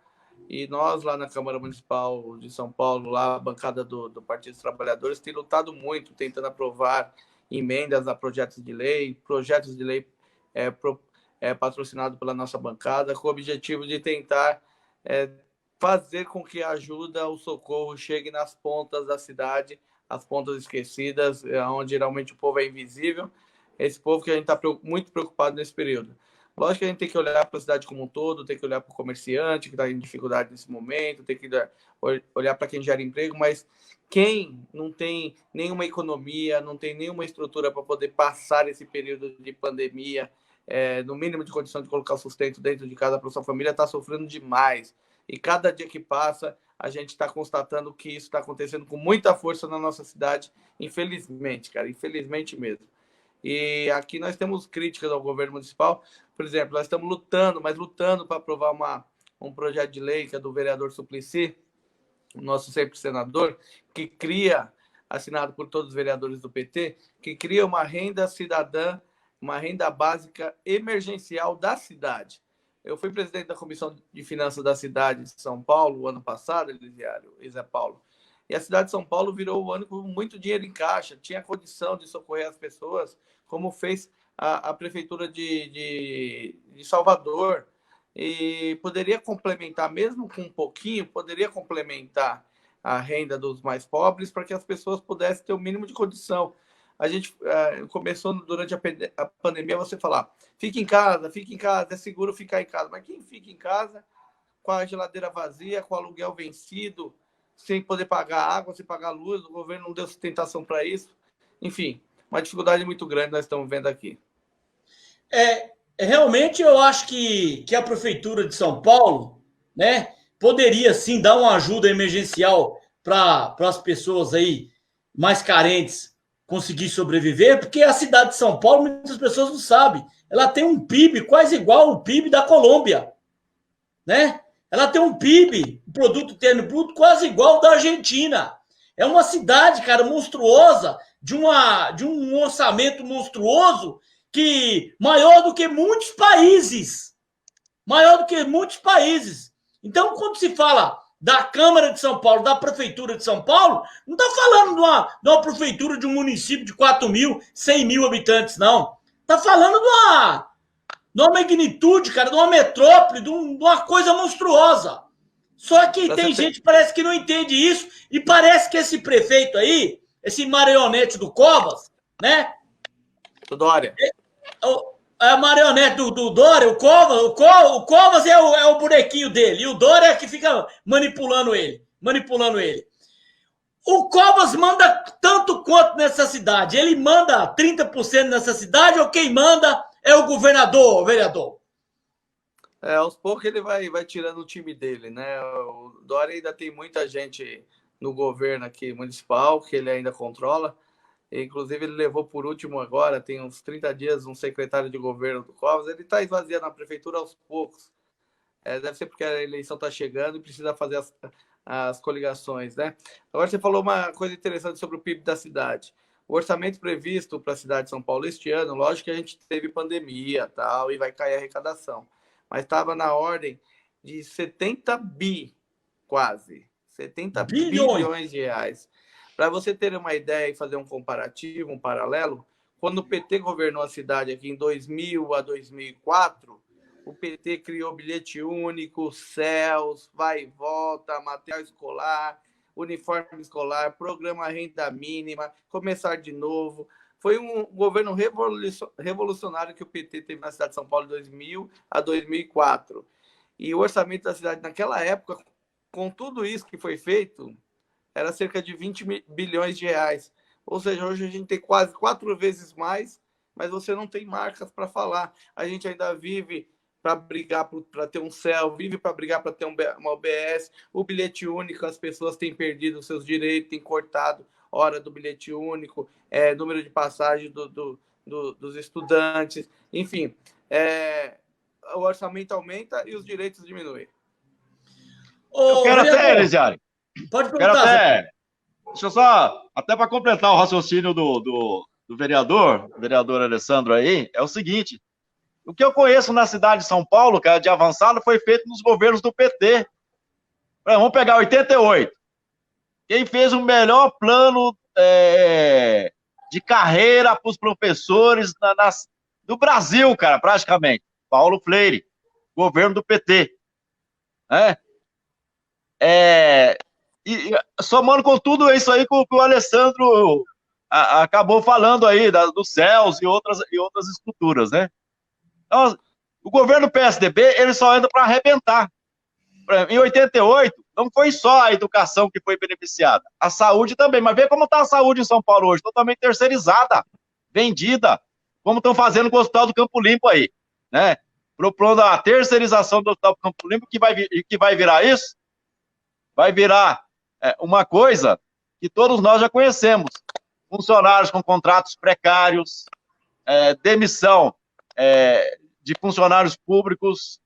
E nós, lá na Câmara Municipal de São Paulo, lá a bancada do Partido dos Trabalhadores, tem lutado muito, tentando aprovar emendas a projetos de lei patrocinado pela nossa bancada, com o objetivo de tentar fazer com que a ajuda, o socorro chegue nas pontas da cidade, as pontas esquecidas, onde geralmente o povo é invisível. Esse povo que a gente está muito preocupado nesse período. Lógico que a gente tem que olhar para a cidade como um todo, tem que olhar para o comerciante que está em dificuldade nesse momento, tem que olhar para quem gera emprego, mas quem não tem nenhuma economia, não tem nenhuma estrutura para poder passar esse período de pandemia, no mínimo de condição de colocar o sustento dentro de casa para sua família, está sofrendo demais. E cada dia que passa, a gente está constatando que isso está acontecendo com muita força na nossa cidade, infelizmente, cara, infelizmente mesmo. E aqui nós temos críticas ao governo municipal. Por exemplo, nós estamos lutando para aprovar um projeto de lei que é do vereador Suplicy, nosso sempre senador, que cria, assinado por todos os vereadores do PT, que cria uma renda cidadã, uma renda básica emergencial da cidade. Eu fui presidente da Comissão de Finanças da cidade de São Paulo o ano passado, Elisiário e Zé Paulo. E a cidade de São Paulo virou o ano com muito dinheiro em caixa, tinha condição de socorrer as pessoas, como fez a Prefeitura de Salvador. E poderia complementar, mesmo com um pouquinho, poderia complementar a renda dos mais pobres para que as pessoas pudessem ter o mínimo de condição. A gente começou durante a pandemia você falar, fique em casa, é seguro ficar em casa. Mas quem fica em casa com a geladeira vazia, com o aluguel vencido, sem poder pagar água, sem pagar luz, o governo não deu sustentação para isso. Enfim, uma dificuldade muito grande nós estamos vendo aqui. Realmente eu acho que a Prefeitura de São Paulo, né, poderia sim dar uma ajuda emergencial para as pessoas aí mais carentes conseguir sobreviver, porque a cidade de São Paulo, muitas pessoas não sabem, ela tem um PIB quase igual ao PIB da Colômbia, né? Ela tem um PIB, um produto interno bruto, quase igual ao da Argentina. É uma cidade, cara, monstruosa, de um orçamento monstruoso, que maior do que muitos países. Maior do que muitos países. Então, quando se fala da Câmara de São Paulo, da Prefeitura de São Paulo, não está falando de uma prefeitura de um município de 4 mil, 100 mil habitantes, não. Está falando de uma magnitude, cara, de uma metrópole, de uma coisa monstruosa. Só que tem gente que parece que não entende isso e parece que esse prefeito aí, esse marionete do Covas, né? Do Dória. A marionete do Dória, o Covas é o bonequinho dele, e o Dória é que fica manipulando ele. O Covas manda tanto quanto nessa cidade. Ele manda 30% nessa cidade, ou quem manda é o governador, o vereador? Aos poucos ele vai tirando o time dele, né? O Dória ainda tem muita gente no governo aqui municipal que ele ainda controla. Inclusive, ele levou por último agora, tem uns 30 dias, um secretário de governo do Covas. Ele está esvaziando a prefeitura aos poucos. Deve ser porque a eleição está chegando e precisa fazer as coligações, né? Agora, você falou uma coisa interessante sobre o PIB da cidade. O orçamento previsto para a cidade de São Paulo este ano, lógico que a gente teve pandemia tal, e vai cair a arrecadação. Mas estava na ordem de 70 quase. 70 bilhões de reais. Para você ter uma ideia e fazer um comparativo, um paralelo, quando o PT governou a cidade aqui em 2000 a 2004, o PT criou bilhete único, CELS, vai e volta, material escolar, uniforme escolar, programa renda mínima, começar de novo. Foi um governo revolucionário que o PT teve na cidade de São Paulo de 2000 a 2004. E o orçamento da cidade naquela época, com tudo isso que foi feito, era cerca de 20 bilhões de reais. Ou seja, hoje a gente tem quase 4 vezes mais, mas você não tem marcas para falar. A gente ainda vive para brigar para ter um CEL, vive para brigar para ter uma OBS. O bilhete único, as pessoas têm perdido os seus direitos, têm cortado hora do bilhete único, número de passagem dos estudantes. Enfim, o orçamento aumenta e os direitos diminuem. Eu quero até, Elisiário. Pode perguntar. Deixa eu só, até para completar o raciocínio do vereador Alessandro aí, é o seguinte: o que eu conheço na cidade de São Paulo, cara, de avançado, foi feito nos governos do PT. Vamos pegar 88. Quem fez o melhor plano de carreira para os professores do Brasil, cara, praticamente? Paulo Freire, governo do PT. E somando com tudo isso aí que o Alessandro acabou falando aí, dos céus e outras estruturas, né? Então, o governo PSDB, ele só anda para arrebentar. Em 88, não foi só a educação que foi beneficiada, a saúde também. Mas vê como está a saúde em São Paulo hoje, totalmente terceirizada, vendida, como estão fazendo com o Hospital do Campo Limpo aí, né? Propondo a terceirização do Hospital do Campo Limpo, que vai virar isso? Vai virar uma coisa que todos nós já conhecemos: funcionários com contratos precários, demissão de funcionários públicos,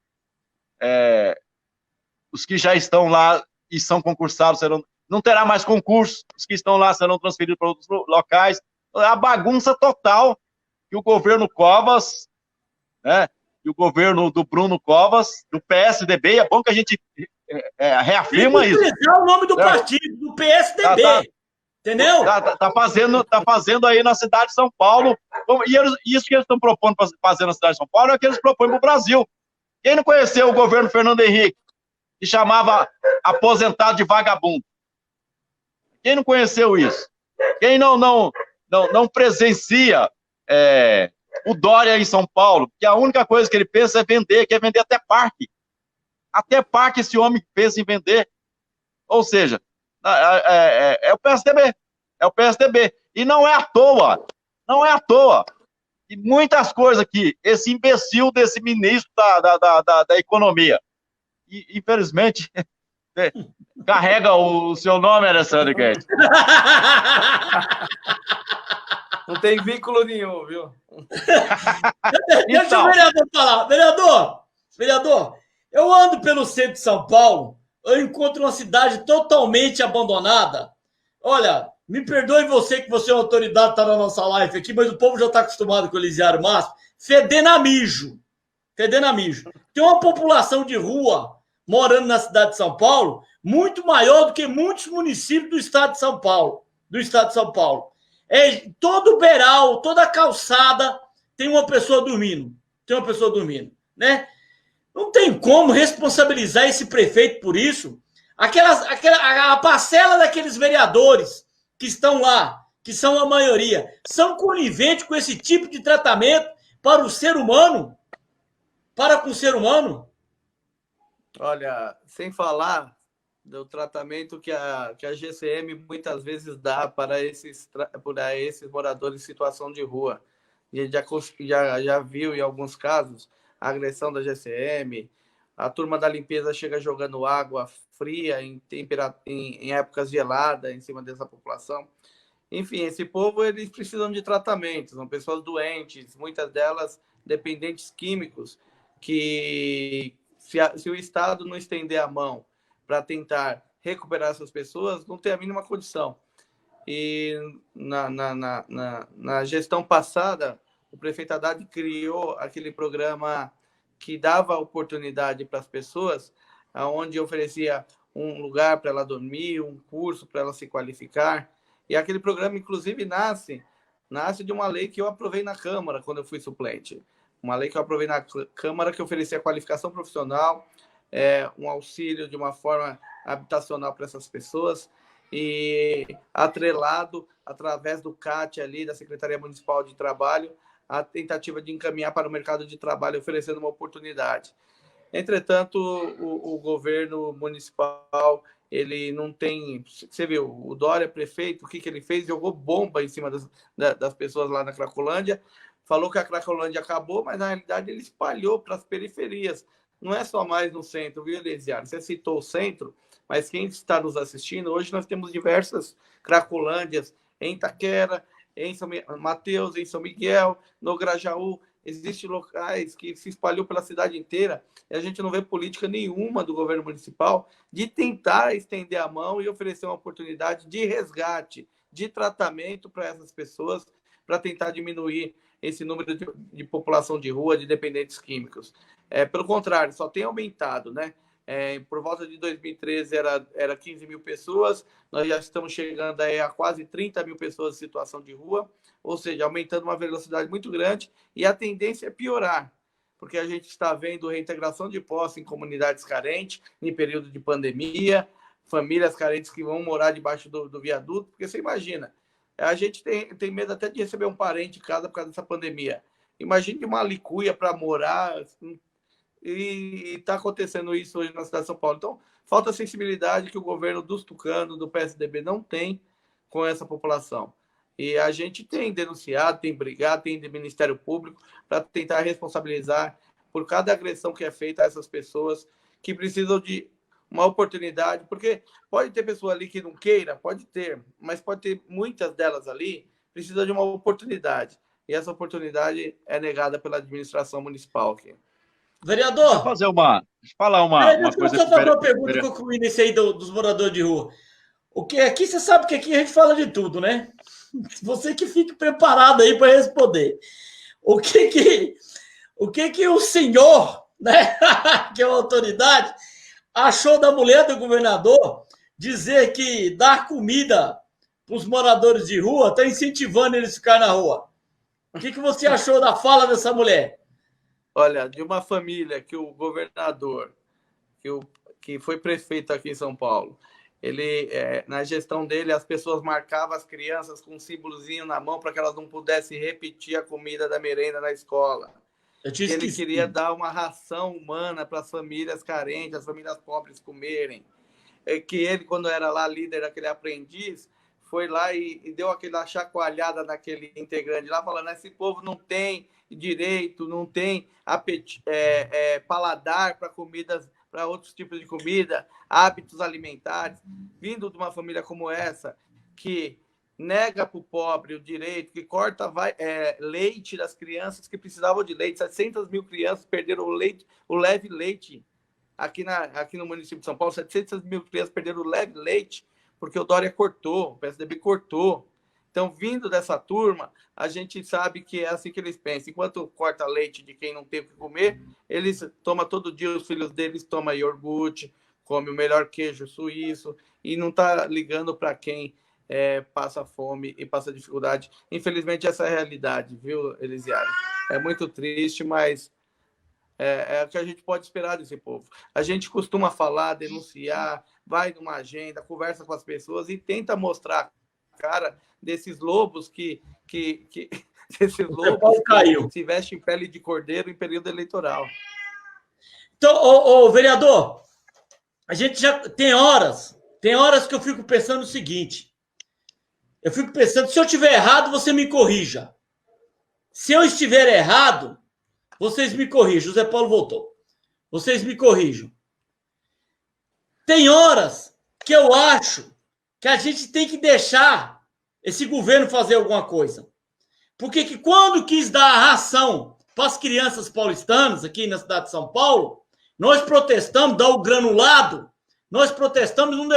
os que já estão lá e são concursados não terá mais concurso, os que estão lá serão transferidos para outros locais. A bagunça total que o governo Covas, né, e o governo do Bruno Covas, do PSDB, é bom que a gente reafirma isso. O nome do partido, do PSDB. Entendeu? Tá fazendo aí na cidade de São Paulo. E isso que eles estão propondo para fazer na cidade de São Paulo é o que eles propõem para o Brasil. Quem não conheceu o governo Fernando Henrique, que chamava aposentado de vagabundo? Quem não conheceu isso? Quem não presencia o Dória em São Paulo, que a única coisa que ele pensa é vender, quer vender até parque. Até parque esse homem pensa em vender. Ou seja, é o PSDB. É o PSDB. E não é à toa. E muitas coisas aqui, esse imbecil desse ministro da Economia, e, infelizmente, carrega o seu nome, Alessandro Guedes. Não tem vínculo nenhum, viu? Deixa o vereador falar. Vereador, eu ando pelo centro de São Paulo, eu encontro uma cidade totalmente abandonada. Olha, me perdoe você, que você é uma autoridade, está na nossa live aqui, mas o povo já está acostumado com o Elisiário Márcio, fedendo a mijo. Tem uma população de rua morando na cidade de São Paulo muito maior do que muitos municípios do estado de São Paulo. Todo beiral, toda calçada tem uma pessoa dormindo. Né? Não tem como responsabilizar esse prefeito por isso. A parcela daqueles vereadores que estão lá, que são a maioria, são coniventes com esse tipo de tratamento para o ser humano? Com o ser humano? Olha, sem falar do tratamento que a GCM muitas vezes dá para esses moradores em situação de rua. A gente já viu em alguns casos a agressão da GCM, a turma da limpeza chega jogando água fria em épocas geladas em cima dessa população. Enfim, esse povo, eles precisam de tratamento, são pessoas doentes, muitas delas dependentes químicos, que se o Estado não estender a mão para tentar recuperar essas pessoas, não tem a mínima condição. E na gestão passada, o prefeito Haddad criou aquele programa que dava oportunidade para as pessoas, onde oferecia um lugar para ela dormir, um curso para ela se qualificar. E aquele programa, inclusive, nasce de uma lei que eu aprovei na Câmara, quando eu fui suplente. Uma lei que eu aprovei na Câmara que oferecia qualificação profissional, um auxílio de uma forma habitacional para essas pessoas, e atrelado, através do CAT ali, da Secretaria Municipal de Trabalho, a tentativa de encaminhar para o mercado de trabalho, oferecendo uma oportunidade. Entretanto, o governo municipal, ele não tem... Você viu, o Dória, prefeito, o que ele fez? Jogou bomba em cima das pessoas lá na Cracolândia, falou que a Cracolândia acabou, mas na realidade ele espalhou para as periferias. Não é só mais no centro, viu, Elisiário? Você citou o centro, mas quem está nos assistindo, hoje nós temos diversas Cracolândias em Itaquera, em São Mateus, em São Miguel, no Grajaú. Existem locais que se espalhou pela cidade inteira e a gente não vê política nenhuma do governo municipal de tentar estender a mão e oferecer uma oportunidade de resgate, de tratamento para essas pessoas, para tentar diminuir esse número de população de rua, de dependentes químicos. Pelo contrário, só tem aumentado, né? Por volta de 2013 era 15 mil pessoas, nós já estamos chegando a quase 30 mil pessoas em situação de rua, ou seja, aumentando uma velocidade muito grande, e a tendência é piorar, porque a gente está vendo reintegração de posse em comunidades carentes, em período de pandemia, famílias carentes que vão morar debaixo do viaduto, porque você imagina, a gente tem medo até de receber um parente em casa por causa dessa pandemia. Imagine uma licuia para morar, e está acontecendo isso hoje na cidade de São Paulo. Então, falta sensibilidade que o governo dos tucanos, do PSDB, não tem com essa população. E a gente tem denunciado, tem brigado, tem de Ministério Público para tentar responsabilizar por cada agressão que é feita a essas pessoas que precisam de uma oportunidade, porque pode ter pessoa ali que não queira, pode ter, mas pode ter muitas delas ali, precisam de uma oportunidade. E essa oportunidade é negada pela administração municipal aqui. Vereador, deixa eu falar uma coisa. Deixa eu só fazer uma pergunta que eu concluí nesse aí dos moradores de rua. Aqui você sabe que aqui a gente fala de tudo, né? Você que fique preparado aí para responder. O que o senhor, né, que é uma autoridade, achou da mulher do governador dizer que dar comida para os moradores de rua está incentivando eles a ficar na rua? O que você achou da fala dessa mulher? Olha, de uma família que o governador, que foi prefeito aqui em São Paulo, ele, na gestão dele, as pessoas marcavam as crianças com um símbolozinho na mão para que elas não pudessem repetir a comida da merenda na escola. Ele queria dar uma ração humana para as famílias carentes, as famílias pobres comerem. Que ele, quando era lá líder daquele aprendiz, foi lá e deu aquela chacoalhada naquele integrante lá, falando: esse povo não tem direito, não tem paladar para comidas, para outros tipos de comida, hábitos alimentares. Vindo de uma família como essa, que nega para o pobre o direito, que corta leite das crianças que precisavam de leite. 700 mil crianças perderam o leve leite aqui no município de São Paulo. 700 mil crianças perderam o leve leite porque o Dória cortou, o PSDB cortou. Então, vindo dessa turma, a gente sabe que é assim que eles pensam. Enquanto corta leite de quem não tem o que comer, eles tomam todo dia, os filhos deles tomam iogurte, comem o melhor queijo suíço, e não está ligando para quem passa fome e passa dificuldade. Infelizmente, essa é a realidade, viu, Elisiário? É muito triste, mas é o que a gente pode esperar desse povo. A gente costuma falar, denunciar, vai numa agenda, conversa com as pessoas e tenta mostrar a cara desses lobos que se vestem em pele de cordeiro em período eleitoral. Então, vereador, a gente já tem horas que eu fico pensando o seguinte. Eu fico pensando, se eu estiver errado, você me corrija. Se eu estiver errado, vocês me corrijam. O Zé Paulo voltou. Vocês me corrijam. Tem horas que eu acho que a gente tem que deixar esse governo fazer alguma coisa. Porque que quando quis dar a ração para as crianças paulistanas aqui na cidade de São Paulo, nós protestamos, dar o granulado, nós protestamos e não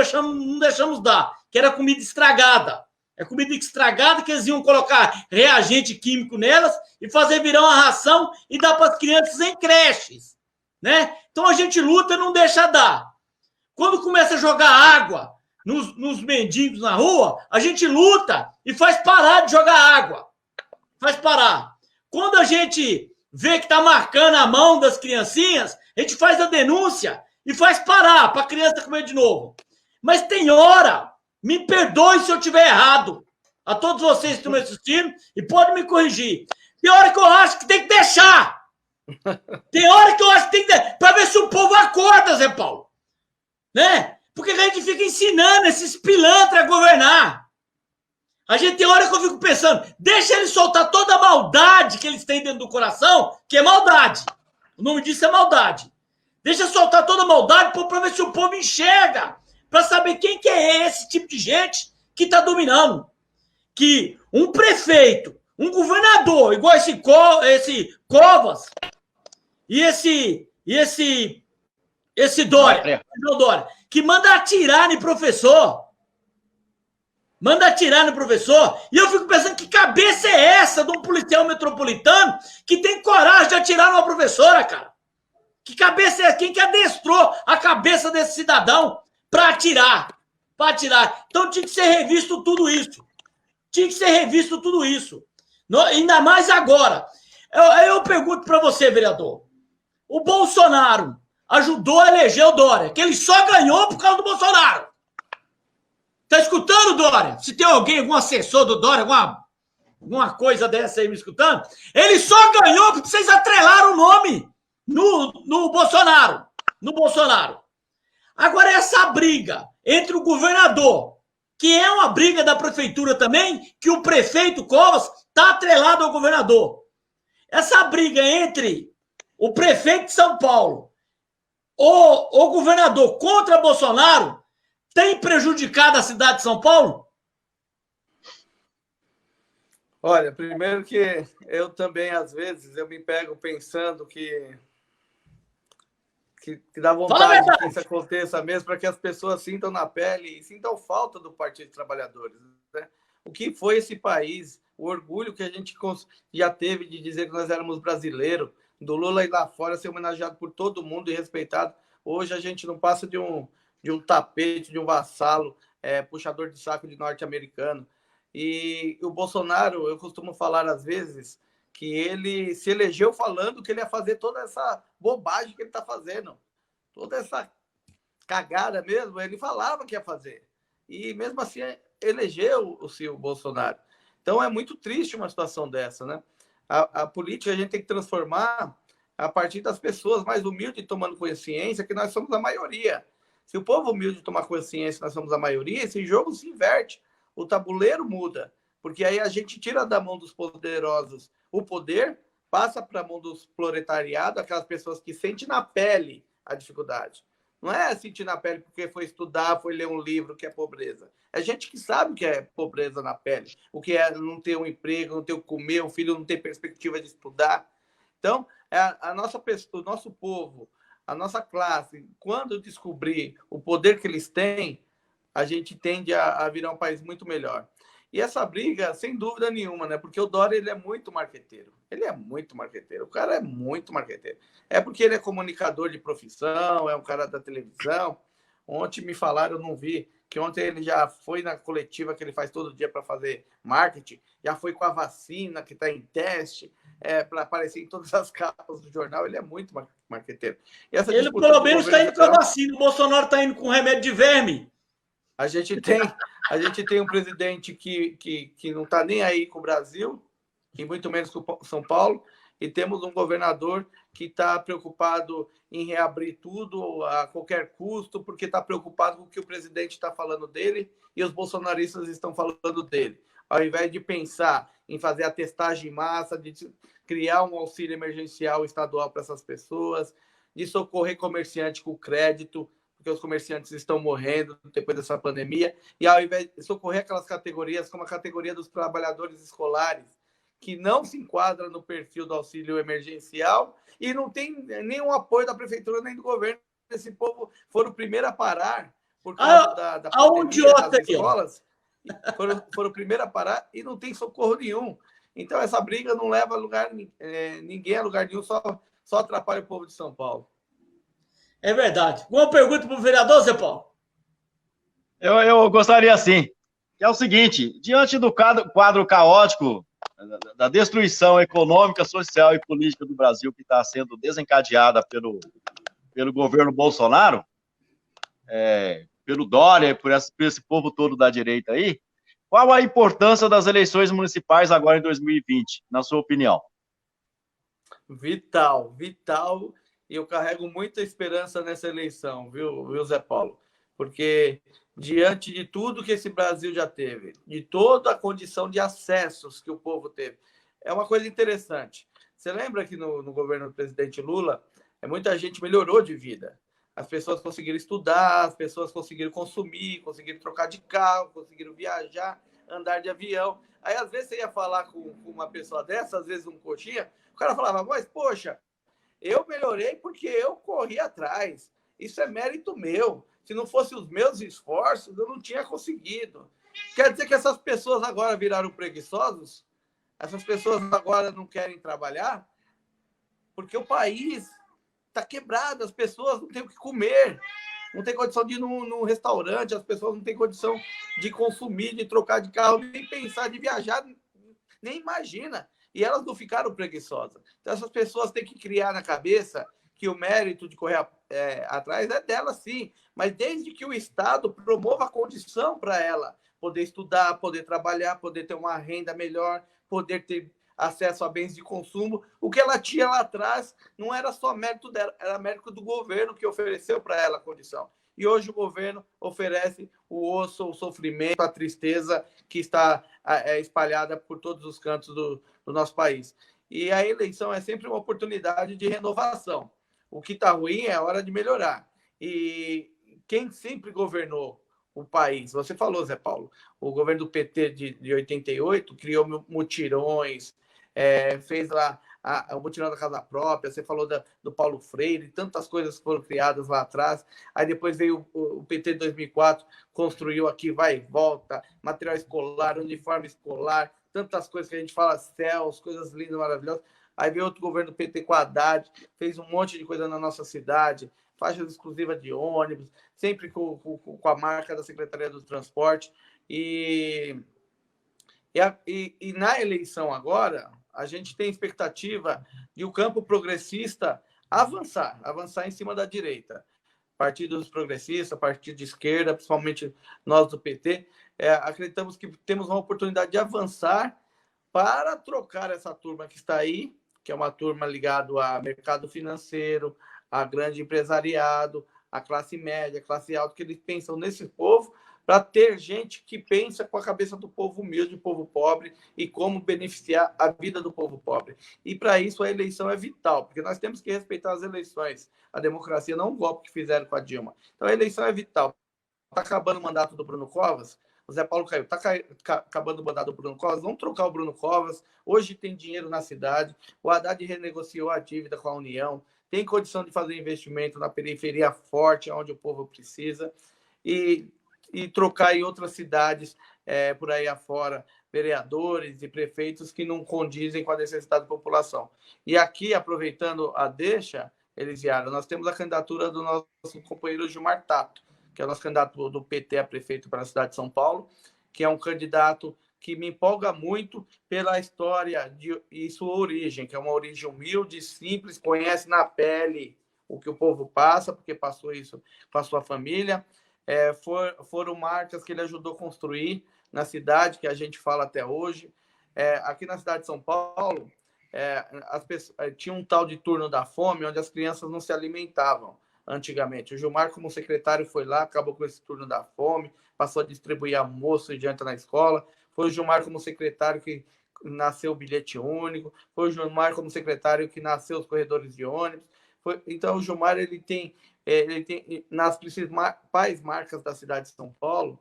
deixamos dar, que era comida estragada. É comida estragada que eles iam colocar reagente químico nelas e fazer virar uma ração e dar para as crianças em creches, né? Então a gente luta e não deixa dar. Quando começa a jogar água nos mendigos na rua, a gente luta e faz parar de jogar água. Faz parar. Quando a gente vê que está marcando a mão das criancinhas, a gente faz a denúncia e faz parar para a criança comer de novo. Mas tem hora, me perdoe se eu estiver errado, a todos vocês que estão me assistindo, e podem me corrigir. Tem hora que eu acho que tem que deixar. Tem hora que eu acho que tem que deixar, para ver se o povo acorda, Zé Paulo. Né? Porque a gente fica ensinando esses pilantras a governar. A gente tem hora que eu fico pensando, deixa eles soltar toda a maldade que eles têm dentro do coração, que é maldade. O nome disso é maldade. Deixa soltar toda a maldade para ver se o povo enxerga, para saber quem que é esse tipo de gente que está dominando. Que um prefeito, um governador, igual esse Covas e esse Dória, que manda atirar no professor. Manda atirar no professor. E eu fico pensando, que cabeça é essa de um policial metropolitano que tem coragem de atirar numa professora, cara? Que cabeça é essa? Quem que adestrou a cabeça desse cidadão para atirar? Para atirar. Então tinha que ser revisto tudo isso. Tinha que ser revisto tudo isso. Ainda mais agora. Eu pergunto para você, vereador. O Bolsonaro ajudou a eleger o Dória, que ele só ganhou por causa do Bolsonaro. Tá escutando, Dória? Se tem algum assessor do Dória, alguma coisa dessa aí me escutando, ele só ganhou porque vocês atrelaram o nome no Bolsonaro. No Bolsonaro. Agora, essa briga entre o governador, que é uma briga da prefeitura também, que o prefeito Covas está atrelado ao governador. Essa briga entre o prefeito de São Paulo, o governador contra Bolsonaro, tem prejudicado a cidade de São Paulo? Olha, primeiro que eu também, às vezes, eu me pego pensando que dá vontade que isso aconteça mesmo, para que as pessoas sintam na pele e sintam falta do Partido dos Trabalhadores. Né? O que foi esse país, o orgulho que a gente já teve de dizer que nós éramos brasileiros, do Lula ir lá fora, ser homenageado por todo mundo e respeitado. Hoje a gente não passa de um tapete, de um vassalo, puxador de saco de norte-americano. E o Bolsonaro, eu costumo falar às vezes, que ele se elegeu falando que ele ia fazer toda essa bobagem que ele está fazendo. Toda essa cagada mesmo, ele falava que ia fazer. E mesmo assim, elegeu o Bolsonaro. Então é muito triste uma situação dessa, né? A política a gente tem que transformar a partir das pessoas mais humildes tomando consciência que nós somos a maioria. Se o povo humilde tomar consciência que nós somos a maioria, esse jogo se inverte. O tabuleiro muda. Porque aí a gente tira da mão dos poderosos o poder, passa para a mão dos proletariados, aquelas pessoas que sentem na pele a dificuldade. Não é sentir na pele porque foi estudar, foi ler um livro que é pobreza. É gente que sabe o que é pobreza na pele. O que é não ter um emprego, não ter o que comer, o filho não ter perspectiva de estudar. Então, o nosso povo, a nossa classe, quando descobrir o poder que eles têm, a gente tende a virar um país muito melhor. E essa briga, sem dúvida nenhuma, né? Porque o Dória, ele é muito marqueteiro. Ele é muito marqueteiro. O cara é muito marqueteiro. É porque ele é comunicador de profissão, é um cara da televisão. Ontem me falaram, eu não vi, que ontem ele já foi na coletiva que ele faz todo dia para fazer marketing, já foi com a vacina que está em teste, para aparecer em todas as capas do jornal. Ele é muito marqueteiro. Ele, pelo menos, está indo com a vacina. O Bolsonaro está indo com remédio de verme. A gente tem um presidente que não está nem aí com o Brasil, e muito menos com São Paulo, e temos um governador que está preocupado em reabrir tudo a qualquer custo, porque está preocupado com o que o presidente está falando dele e os bolsonaristas estão falando dele. Ao invés de pensar em fazer a testagem em massa, de criar um auxílio emergencial estadual para essas pessoas, de socorrer comerciante com crédito, porque os comerciantes estão morrendo depois dessa pandemia, e ao invés de socorrer aquelas categorias, como a categoria dos trabalhadores escolares, que não se enquadra no perfil do auxílio emergencial e não tem nenhum apoio da prefeitura nem do governo. Esse povo foram o primeiro a parar por causa da pandemia das escolas. Foram o primeiro a parar e não tem socorro nenhum. Então, essa briga não leva a lugar, ninguém a lugar nenhum, só atrapalha o povo de São Paulo. É verdade. Uma pergunta para o vereador, Zé Paulo. Eu gostaria assim, que é o seguinte, diante do quadro caótico, da destruição econômica, social e política do Brasil que está sendo desencadeada pelo governo Bolsonaro, pelo Dória, por esse povo todo da direita aí, qual a importância das eleições municipais agora em 2020, na sua opinião? Vital, vital, e eu carrego muita esperança nessa eleição, viu, Zé Paulo? Porque diante de tudo que esse Brasil já teve, de toda a condição de acessos que o povo teve, é uma coisa interessante. Você lembra que no governo do presidente Lula, muita gente melhorou de vida. As pessoas conseguiram estudar, as pessoas conseguiram consumir, conseguiram trocar de carro, conseguiram viajar, andar de avião. Aí, às vezes, você ia falar com uma pessoa dessa, às vezes um coxinha, o cara falava, mas, poxa, eu melhorei porque eu corri atrás. Isso é mérito meu. Se não fosse os meus esforços, eu não tinha conseguido. Quer dizer que essas pessoas agora viraram preguiçosos? Essas pessoas agora não querem trabalhar? Porque o país está quebrado, as pessoas não têm o que comer, não tem condição de ir num restaurante, as pessoas não têm condição de consumir, de trocar de carro, nem pensar de viajar, nem imagina. E elas não ficaram preguiçosas. Então, essas pessoas têm que criar na cabeça que o mérito de correr atrás é dela, sim, mas desde que o Estado promova a condição para ela poder estudar, poder trabalhar, poder ter uma renda melhor, poder ter acesso a bens de consumo. O que ela tinha lá atrás não era só mérito dela, era mérito do governo que ofereceu para ela a condição. E hoje o governo oferece o osso, o sofrimento, a tristeza que está espalhada por todos os cantos do nosso país. E a eleição é sempre uma oportunidade de renovação. O que está ruim é a hora de melhorar. E quem sempre governou o país, você falou, Zé Paulo, o governo do PT de 88 criou mutirões, fez lá o mutirão da casa própria, você falou do Paulo Freire, tantas coisas foram criadas lá atrás. Aí depois veio o PT de 2004, construiu aqui, vai e volta, material escolar, uniforme escolar, tantas coisas que a gente fala, céus, coisas lindas, maravilhosas. Aí veio outro governo do PT com a Haddad, fez um monte de coisa na nossa cidade, faixas exclusivas de ônibus, sempre com a marca da Secretaria do Transporte. E na eleição agora, a gente tem expectativa de o campo progressista avançar em cima da direita. Partidos progressistas, partido de esquerda, principalmente nós do PT, acreditamos que temos uma oportunidade de avançar para trocar essa turma que está aí, que é uma turma ligada a mercado financeiro, a grande empresariado, a classe média, a classe alta, que eles pensam nesse povo, para ter gente que pensa com a cabeça do povo humilde, do povo pobre, e como beneficiar a vida do povo pobre. E para isso a eleição é vital, porque nós temos que respeitar as eleições. A democracia não é um golpe que fizeram com a Dilma. Então a eleição é vital. Está acabando o mandato do Bruno Covas, o Zé Paulo caiu, está acabando o mandato do Bruno Covas, vamos trocar o Bruno Covas, hoje tem dinheiro na cidade, o Haddad renegociou a dívida com a União, tem condição de fazer investimento na periferia forte, onde o povo precisa, e trocar em outras cidades por aí afora, vereadores e prefeitos que não condizem com a necessidade da população. E aqui, aproveitando a deixa, Elisiara, nós temos a candidatura do nosso companheiro Gilmar Tato, que é o nosso candidato do PT a prefeito para a cidade de São Paulo, que é um candidato que me empolga muito pela história e sua origem, que é uma origem humilde, simples, conhece na pele o que o povo passa, porque passou isso com a sua família. Foram marcas que ele ajudou a construir na cidade, que a gente fala até hoje. Aqui na cidade de São Paulo, tinha um tal de turno da fome, onde as crianças não se alimentavam antigamente. O Gilmar, como secretário, foi lá, acabou com esse turno da fome, passou a distribuir almoço e janta na escola. Foi o Gilmar, como secretário, que nasceu o bilhete único. Foi o Gilmar, como secretário, que nasceu os corredores de ônibus. Então, o Gilmar, ele tem nas principais marcas da cidade de São Paulo,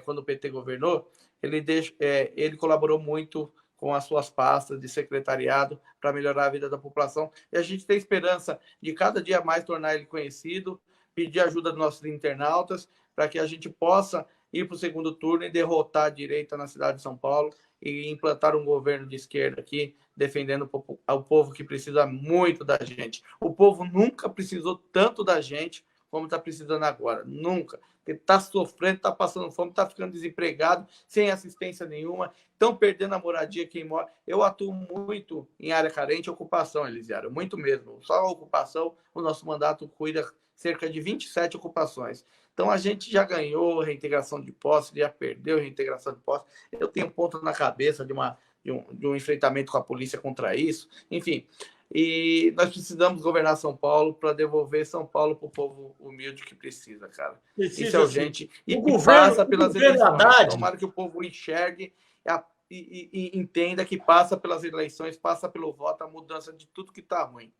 quando o PT governou, ele colaborou muito com as suas pastas de secretariado para melhorar a vida da população. E a gente tem esperança de cada dia mais tornar ele conhecido, pedir ajuda dos nossos internautas, para que a gente possa ir para o segundo turno e derrotar a direita na cidade de São Paulo e implantar um governo de esquerda aqui, defendendo o povo que precisa muito da gente. O povo nunca precisou tanto da gente como está precisando agora. Nunca. Porque está sofrendo, está passando fome, está ficando desempregado, sem assistência nenhuma, estão perdendo a moradia quem mora. Eu atuo muito em área carente e ocupação, Elisiário, muito mesmo. Só a ocupação, o nosso mandato cuida cerca de 27 ocupações. Então, a gente já ganhou reintegração de posse, já perdeu reintegração de posse. Eu tenho ponto na cabeça de um enfrentamento com a polícia contra isso. Enfim, e nós precisamos governar São Paulo para devolver São Paulo para o povo humilde que precisa, cara. Isso é urgente. E passa pelas eleições. Tomara que o povo enxergue e entenda que passa pelas eleições, passa pelo voto, a mudança de tudo que está ruim.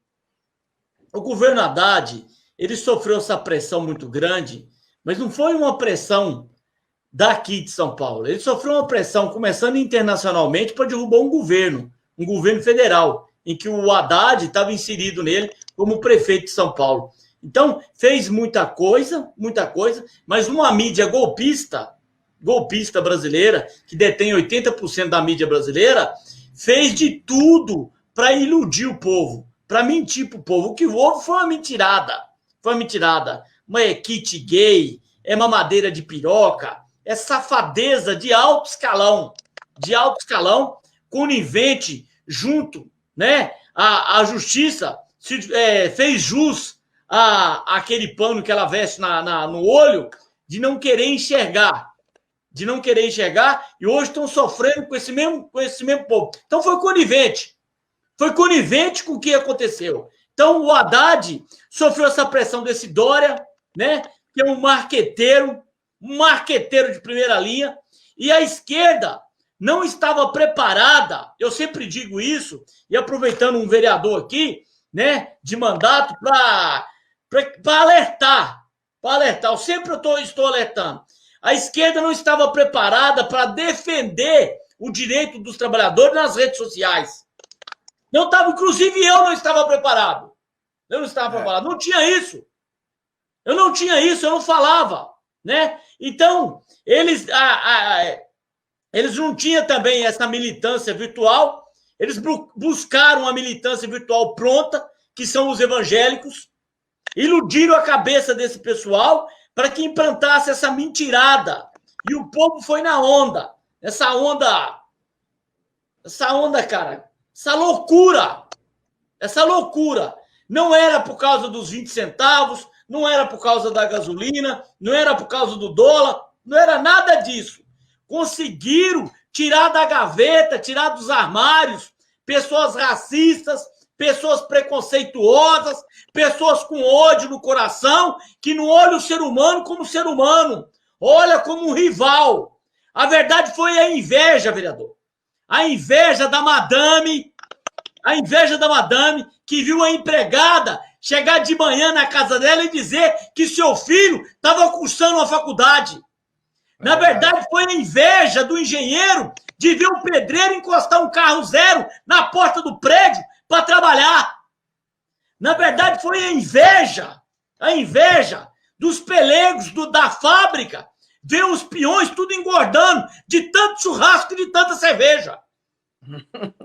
O governo Haddad, ele sofreu essa pressão muito grande, mas não foi uma pressão daqui de São Paulo. Ele sofreu uma pressão, começando internacionalmente, para derrubar um governo federal, em que o Haddad estava inserido nele como prefeito de São Paulo. Então, fez muita coisa, mas uma mídia golpista brasileira, que detém 80% da mídia brasileira, fez de tudo para iludir o povo, para mentir para o povo. O que houve foi uma mentirada. Uma kit gay, é mamadeira de piroca, é safadeza de alto escalão, conivente junto, né? A justiça fez jus àquele pano que ela veste no olho de não querer enxergar, e hoje estão sofrendo com esse mesmo povo. Então foi conivente com o que aconteceu. Então o Haddad sofreu essa pressão desse Dória, né? Que é um marqueteiro de primeira linha, e a esquerda não estava preparada, eu sempre digo isso, e aproveitando um vereador aqui, né, de mandato, para alertar, eu sempre estou alertando. A esquerda não estava preparada para defender o direito dos trabalhadores nas redes sociais. Não estava, inclusive eu não estava preparado. Não tinha isso. Eu não falava, né? Então, eles não tinham também essa militância virtual, eles buscaram a militância virtual pronta, que são os evangélicos, iludiram a cabeça desse pessoal para que implantasse essa mentirada. E o povo foi na onda. Essa onda, cara, essa loucura. Não era por causa dos 20 centavos, não era por causa da gasolina, não era por causa do dólar, não era nada disso. Conseguiram tirar da gaveta, tirar dos armários, pessoas racistas, pessoas preconceituosas, pessoas com ódio no coração, que não olham o ser humano como ser humano, olha como um rival. A verdade foi a inveja, vereador. A inveja da madame que viu a empregada chegar de manhã na casa dela e dizer que seu filho estava cursando uma faculdade. Na verdade, foi a inveja do engenheiro de ver o pedreiro encostar um carro zero na porta do prédio para trabalhar. Na verdade, foi a inveja dos pelegos da fábrica ver os peões tudo engordando de tanto churrasco e de tanta cerveja.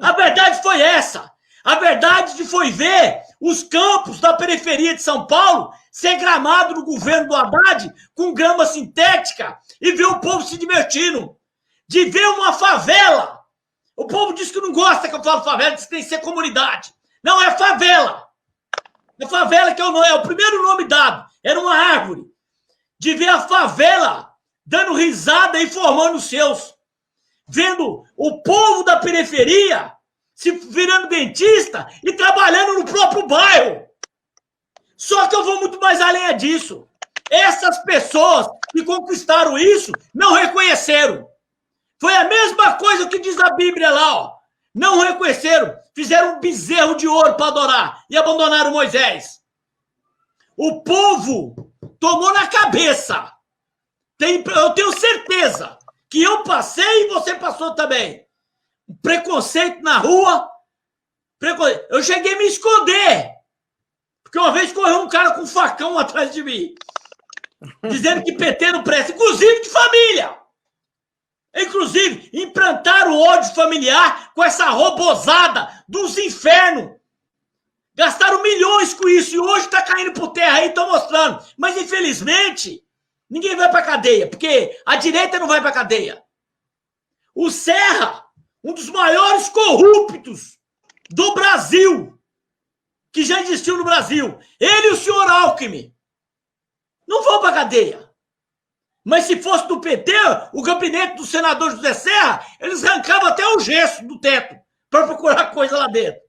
A verdade foi essa. A verdade foi ver os campos da periferia de São Paulo ser gramado no governo do Haddad com grama sintética e ver o povo se divertindo. De ver uma favela. O povo diz que não gosta que eu falo favela, diz que tem que ser comunidade. Não, é favela. É favela que é o primeiro nome dado. Era uma árvore. De ver a favela dando risada e formando os seus. Vendo o povo da periferia se virando dentista e trabalhando no próprio bairro. Só que eu vou muito mais além disso. Essas pessoas que conquistaram isso não reconheceram. Foi a mesma coisa que diz a Bíblia lá, ó. Não reconheceram, fizeram um bezerro de ouro para adorar e abandonaram Moisés. O povo tomou na cabeça. Eu tenho certeza que eu passei e você passou também. Preconceito na rua. Eu cheguei a me esconder. Porque uma vez correu um cara com um facão atrás de mim. Dizendo que PT não presta. Inclusive de família. Inclusive, implantaram o ódio familiar com essa robozada dos infernos. Gastaram milhões com isso e hoje está caindo por terra aí, estão mostrando. mostrando. Mas, infelizmente, ninguém vai para cadeia, porque a direita não vai para cadeia. O Serra, um dos maiores corruptos do Brasil, que já existiu no Brasil, ele e o senhor Alckmin, não vão para cadeia. Mas se fosse do PT, o gabinete do senador José Serra, eles arrancavam até o gesso do teto para procurar coisa lá dentro.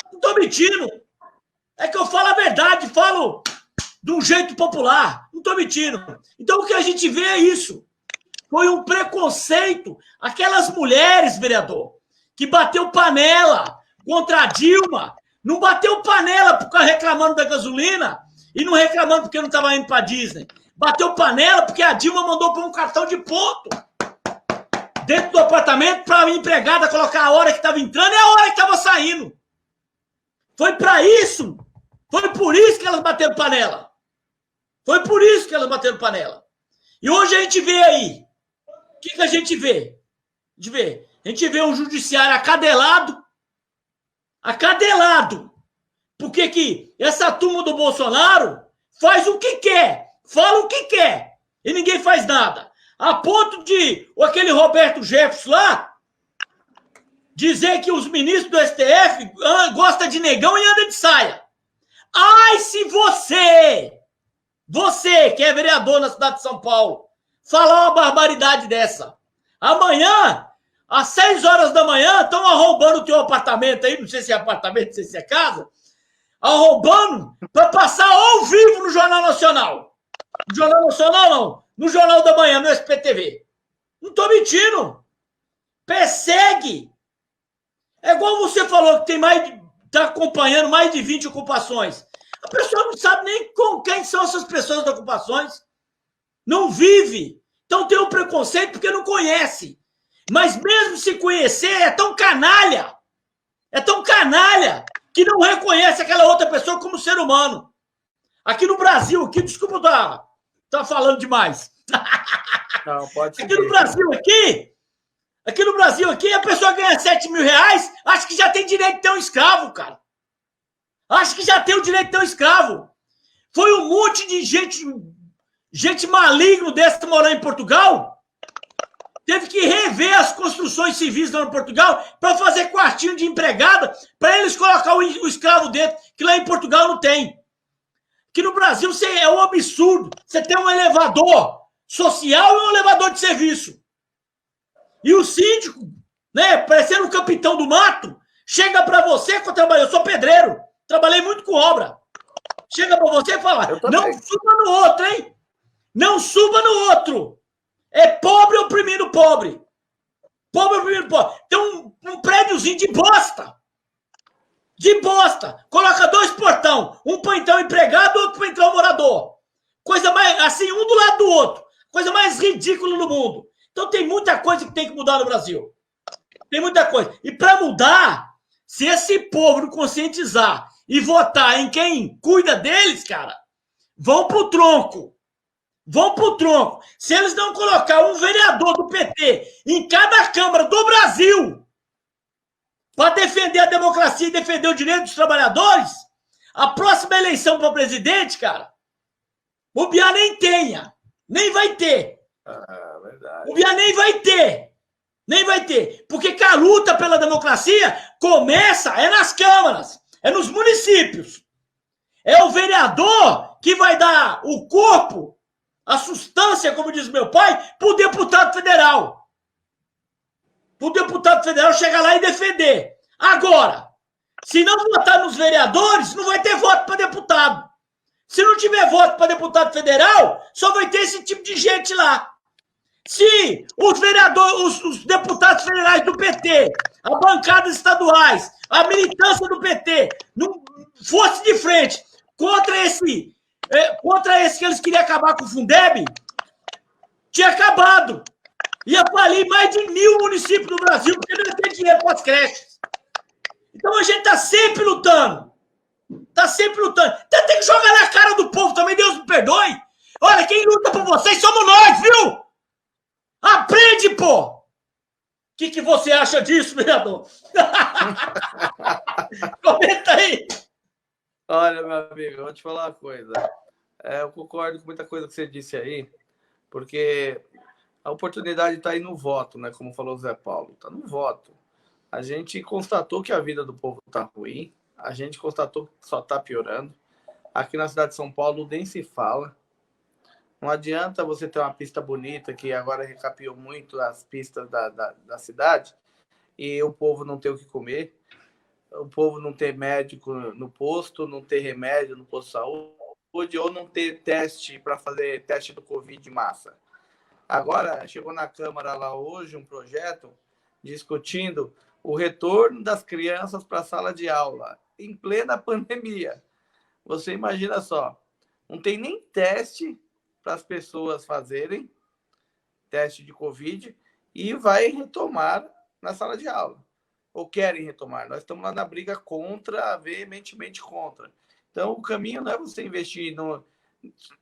Não estou mentindo. É que eu falo a verdade, falo de um jeito popular. Não estou mentindo. Então o que a gente vê é isso. Foi um preconceito. Aquelas mulheres, vereador, que bateu panela contra a Dilma, não bateu panela por ficar reclamando da gasolina e não reclamando porque não estava indo para Disney. Bateu panela porque a Dilma mandou pôr um cartão de ponto dentro do apartamento para a empregada colocar a hora que estava entrando e a hora que estava saindo. Foi para isso. Foi por isso que elas bateram panela. Foi por isso que elas bateram panela. E hoje a gente vê aí. O que a gente vê? A gente vê um judiciário acadelado. Acadelado. Porque que essa turma do Bolsonaro faz o que quer. Fala o que quer. E ninguém faz nada. A ponto de aquele Roberto Jefferson lá dizer que os ministros do STF gostam de negão e anda de saia. Ai, se você que é vereador na cidade de São Paulo, falar uma barbaridade dessa. Amanhã, às 6 horas da manhã, estão arrombando o teu apartamento aí, não sei se é apartamento, não sei se é casa, arrombando para passar ao vivo no Jornal Nacional. No Jornal Nacional, não. No Jornal da Manhã, no SPTV. Não estou mentindo. Persegue. É igual você falou que tem está acompanhando mais de 20 ocupações. A pessoa não sabe nem com quem são essas pessoas das ocupações. Não vive. Então tem um preconceito porque não conhece. Mas mesmo se conhecer, é tão canalha. É tão canalha que não reconhece aquela outra pessoa como ser humano. Aqui no Brasil, aqui, desculpa tá falando demais. Não, pode ser. Aqui no Brasil, a pessoa ganha 7 mil reais, acha que já tem direito de ter um escravo, cara. Acha que já tem o direito de ter um escravo. Foi um monte de gente maligno dessa morando em Portugal. Teve que rever as construções civis lá em Portugal para fazer quartinho de empregada para eles colocar o escravo dentro, que lá em Portugal não tem. Que no Brasil é um absurdo. Você tem um elevador social e um elevador de serviço. E o síndico, né, parecendo um capitão do mato, chega para você que eu sou pedreiro, trabalhei muito com obra. Chega para você e fala, não suba no outro, hein? Não suba no outro. É pobre oprimindo pobre. Pobre oprimindo pobre. Tem um prédiozinho de bosta. De bosta. Coloca 2 portão. Um para entrar o empregado, outro para entrar o morador. Coisa mais, assim, um do lado do outro. Coisa mais ridícula no mundo. Então tem muita coisa que tem que mudar no Brasil. Tem muita coisa. E para mudar, se esse povo não conscientizar e votar em quem cuida deles, cara, vão pro tronco. Vão pro tronco. Se eles não colocar um vereador do PT em cada Câmara do Brasil para defender a democracia e defender o direito dos trabalhadores, a próxima eleição para presidente, cara, o Biá nem tenha. Nem vai ter. Verdade. O Biá nem vai ter. Nem vai ter. Porque que a luta pela democracia começa nas câmaras, é nos municípios. É o vereador que vai dar o corpo, a substância, como diz meu pai, para o deputado federal. Para o deputado federal chegar lá e defender. Agora, se não votar nos vereadores, não vai ter voto para deputado. Se não tiver voto para deputado federal, só vai ter esse tipo de gente lá. Se os vereadores, os deputados federais do PT, as bancadas estaduais, a militância do PT, não fosse de frente contra esse que eles queriam acabar com o Fundeb, tinha acabado. Ia falir mais de 1.000 municípios do Brasil, porque não ia ter dinheiro para as creches. Então a gente está sempre lutando. Está sempre lutando. Então tem que jogar na cara do povo também, Deus me perdoe. Olha, quem luta por vocês somos nós, viu? Aprende, pô! O que você acha disso, vereador? Comenta aí. Olha, meu amigo, eu vou te falar uma coisa. Eu concordo com muita coisa que você disse aí, porque a oportunidade está aí no voto, né? Como falou o Zé Paulo, está no voto. A gente constatou que a vida do povo está ruim, a gente constatou que só está piorando. Aqui na cidade de São Paulo nem se fala. Não adianta você ter uma pista bonita, que agora recapeou muito as pistas da cidade, e o povo não ter o que comer, o povo não ter médico no posto, não ter remédio no posto de saúde, ou não ter teste para fazer teste do Covid de massa. Agora, chegou na Câmara lá hoje um projeto discutindo o retorno das crianças para a sala de aula, em plena pandemia. Você imagina só, não tem nem teste para as pessoas fazerem, teste de Covid, e vai retomar na sala de aula. Ou querem retomar. Nós estamos lá na briga contra, veementemente contra. Então, o caminho não é você investir no...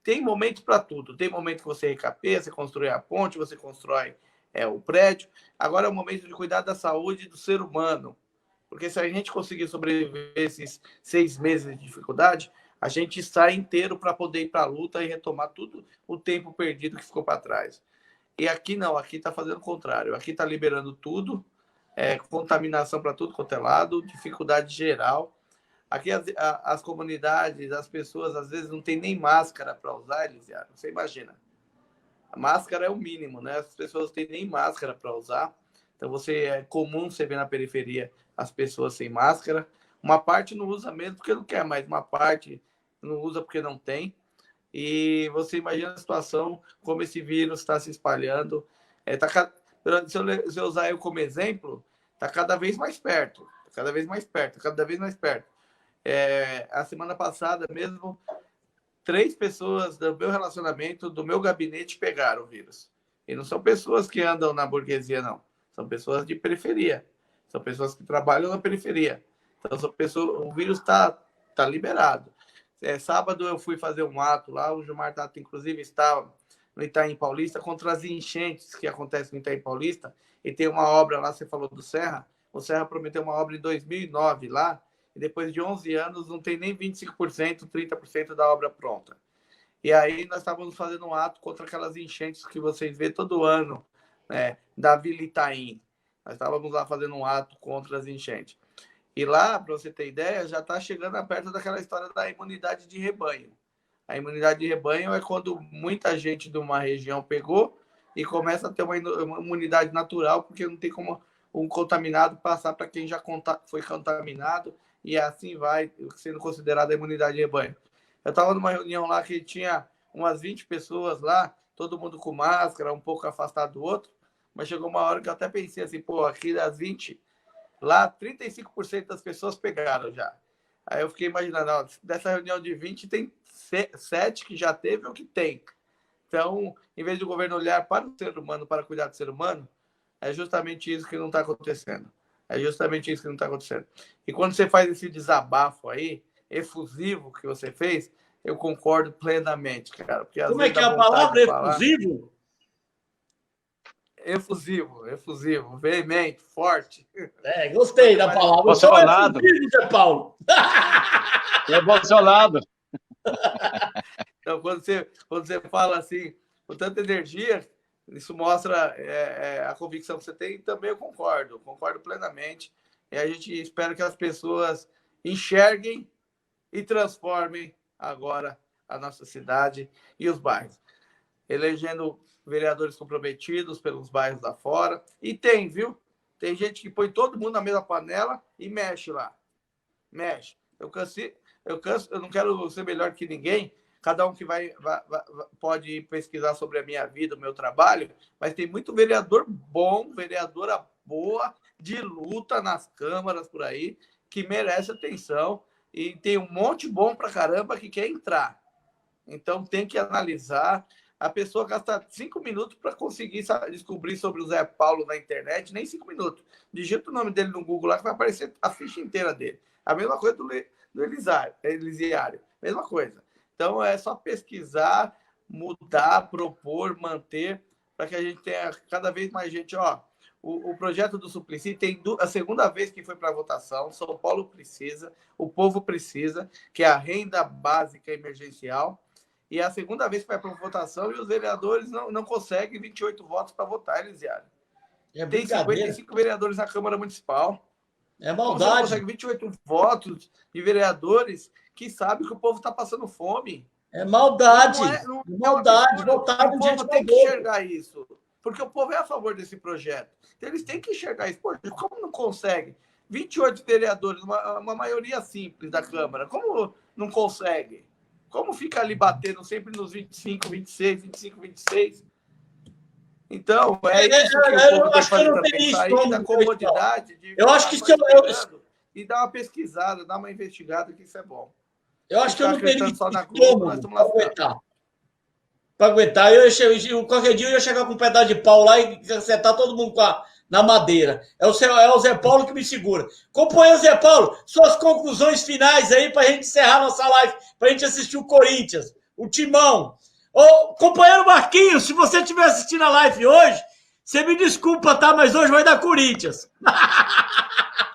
Tem momento para tudo. Tem momento que você recapeia, você constrói a ponte, você constrói o prédio. Agora é o momento de cuidar da saúde do ser humano. Porque se a gente conseguir sobreviver esses 6 meses de dificuldade, a gente sai inteiro para poder ir para a luta e retomar tudo o tempo perdido que ficou para trás. E aqui não, aqui está fazendo o contrário. Aqui está liberando tudo, contaminação para tudo quanto é lado, dificuldade geral. Aqui as comunidades, as pessoas, às vezes, não tem nem máscara para usar, Elisiário. Você imagina. A máscara é o mínimo, né? As pessoas não têm nem máscara para usar. Então, é comum você ver na periferia as pessoas sem máscara. Uma parte não usa mesmo porque não quer, mas uma parte não usa porque não tem. E você imagina a situação, como esse vírus está se espalhando. Se eu usar eu como exemplo, está cada vez mais perto. Cada vez mais perto, cada vez mais perto. A semana passada mesmo, 3 pessoas do meu relacionamento, do meu gabinete, pegaram o vírus. E não são pessoas que andam na burguesia, não. São pessoas de periferia. São pessoas que trabalham na periferia. Então, o vírus está liberado. Sábado eu fui fazer um ato lá, o Gilmar Tato, inclusive, estava no Itaim Paulista contra as enchentes que acontecem no Itaim Paulista. E tem uma obra lá, você falou do Serra. O Serra prometeu uma obra em 2009 lá, e depois de 11 anos não tem nem 25%, 30% da obra pronta. E aí nós estávamos fazendo um ato contra aquelas enchentes que vocês vê todo ano, né, da Vila Itaim. Nós estávamos lá fazendo um ato contra as enchentes. E lá, para você ter ideia, já está chegando perto daquela história da imunidade de rebanho. A imunidade de rebanho é quando muita gente de uma região pegou e começa a ter uma imunidade natural, porque não tem como um contaminado passar para quem já foi contaminado, e assim vai sendo considerada a imunidade de rebanho. Eu estava numa reunião lá que tinha umas 20 pessoas lá, todo mundo com máscara, um pouco afastado do outro, mas chegou uma hora que eu até pensei assim, pô, aqui das 20, lá 35% das pessoas pegaram já. Aí eu fiquei imaginando, ó, dessa reunião de 20, tem 7 que já teve ou que tem. Então, em vez do governo olhar para o ser humano, para cuidar do ser humano, é justamente isso que não está acontecendo. É justamente isso que não está acontecendo. E quando você faz esse desabafo aí, efusivo que você fez, eu concordo plenamente, cara. Porque, como é que é a palavra? Efusivo? Efusivo, veemente, forte. Gostei da palavra. Emocionado. Zé Paulo. Emocionado. Então, quando você fala assim, com tanta energia, isso mostra a convicção que você tem, e também eu concordo plenamente. E a gente espera que as pessoas enxerguem e transformem agora a nossa cidade e os bairros. Elegendo vereadores comprometidos pelos bairros da fora. E tem, viu? Tem gente que põe todo mundo na mesma panela e mexe lá. Mexe. Eu não quero ser melhor que ninguém. Cada um que pode pesquisar sobre a minha vida, o meu trabalho, mas tem muito vereador bom, vereadora boa, de luta nas câmaras por aí, que merece atenção. E tem um monte bom pra caramba que quer entrar. Então tem que analisar. A pessoa gasta 5 minutos para conseguir descobrir sobre o Zé Paulo na internet, nem 5 minutos. Digita o nome dele no Google lá que vai aparecer a ficha inteira dele. A mesma coisa do Elisiário. Mesma coisa. Então é só pesquisar, mudar, propor, manter, para que a gente tenha cada vez mais gente. Ó, o projeto do Suplicy tem a segunda vez que foi para votação. São Paulo precisa, o povo precisa, que é a renda básica emergencial. E é a segunda vez que vai para votação e os vereadores não conseguem 28 votos para votar, Elisiário. Tem 55 vereadores na Câmara Municipal. É maldade. Você não consegue 28 votos de vereadores que sabem que o povo está passando fome. É maldade. Não é maldade. O povo tem que enxergar isso. Porque o povo é a favor desse projeto. Então, eles têm que enxergar isso. Poxa, como não consegue? 28 vereadores, uma maioria simples da Câmara. Como não consegue? Como fica ali batendo sempre nos 25, 26, 25, 26? Então, é isso que o povo tem que fazer também. Sair da comodidade de eu acho que e dar uma pesquisada, dar uma investigada, que isso é bom. Eu acho que eu não teria só na Globo, nós estamos para aguentar. Qualquer dia eu ia chegar com um pedaço de pau lá e acertar todo mundo na madeira. É o Zé Paulo que me segura. Companheiro Zé Paulo, suas conclusões finais aí para a gente encerrar nossa live, para a gente assistir o Corinthians, o Timão. Ô, companheiro Marquinhos, se você estiver assistindo a live hoje, você me desculpa, tá? Mas hoje vai dar Corinthians.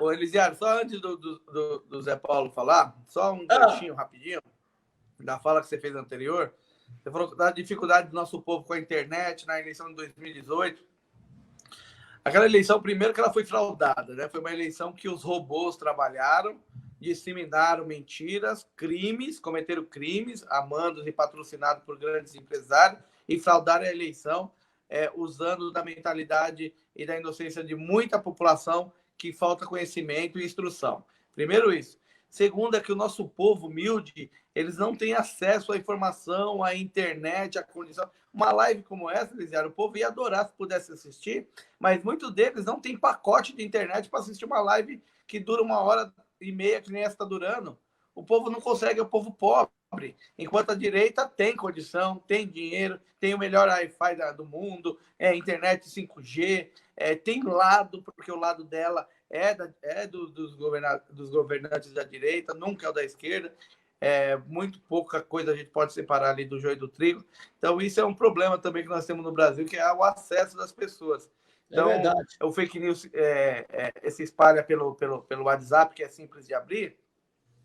Ô, Elisiário, só antes do Zé Paulo falar, só um ganchinho rapidinho, da fala que você fez anterior. Você falou da dificuldade do nosso povo com a internet na eleição de 2018. Aquela eleição, primeiro que ela foi fraudada, né? Foi uma eleição que os robôs trabalharam, disseminaram mentiras, cometeram crimes, amandos e patrocinados por grandes empresários, e fraudaram a eleição, usando da mentalidade e da inocência de muita população que falta conhecimento e instrução. Primeiro isso. Segundo é que o nosso povo humilde, eles não têm acesso à informação, à internet, à condição. Uma live como essa, Elisiário, o povo ia adorar se pudesse assistir, mas muitos deles não têm pacote de internet para assistir uma live que dura 1h30, que nem essa está durando. O povo não consegue, é o povo pobre. Enquanto a direita tem condição, tem dinheiro, tem o melhor Wi-Fi do mundo, internet 5G, tem lado, porque o lado dela dos governantes da direita, nunca é o da esquerda. Muito pouca coisa a gente pode separar ali do joio e do trigo. Então, isso é um problema também que nós temos no Brasil, que é o acesso das pessoas. Então, o fake news se espalha pelo WhatsApp, que é simples de abrir,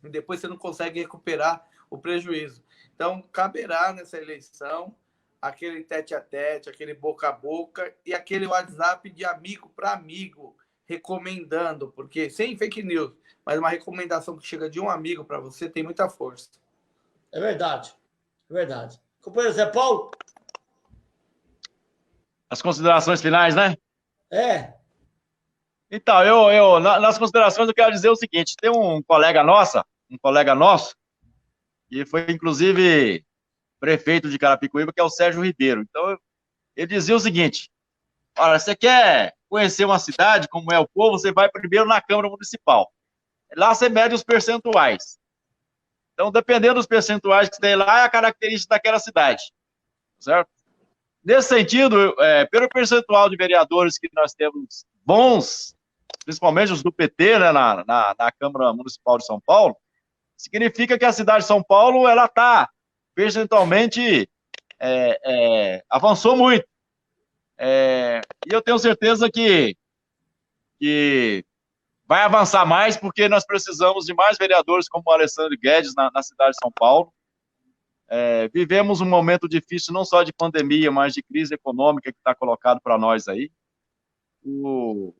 e depois você não consegue recuperar o prejuízo. Então, caberá nessa eleição aquele tete-a-tete, aquele boca a boca e aquele WhatsApp de amigo para amigo, recomendando, porque sem fake news, mas uma recomendação que chega de um amigo para você tem muita força. É verdade. É verdade. Companheiro Zé Paulo? As considerações finais, né? Então, nas considerações eu quero dizer o seguinte, tem um colega nosso, que foi inclusive prefeito de Carapicuíba, que é o Sérgio Ribeiro. Então, ele dizia o seguinte: olha, você quer conhecer uma cidade, como é o povo, você vai primeiro na Câmara Municipal. Lá você mede os percentuais. Então, dependendo dos percentuais que tem lá, é a característica daquela cidade. Certo? Nesse sentido, pelo percentual de vereadores que nós temos bons, principalmente os do PT, né, na Câmara Municipal de São Paulo, significa que a cidade de São Paulo ela está percentualmente avançou muito. E eu tenho certeza que vai avançar mais, porque nós precisamos de mais vereadores como o Alessandro Guedes na cidade de São Paulo. Vivemos um momento difícil, não só de pandemia, mas de crise econômica que está colocado para nós aí. O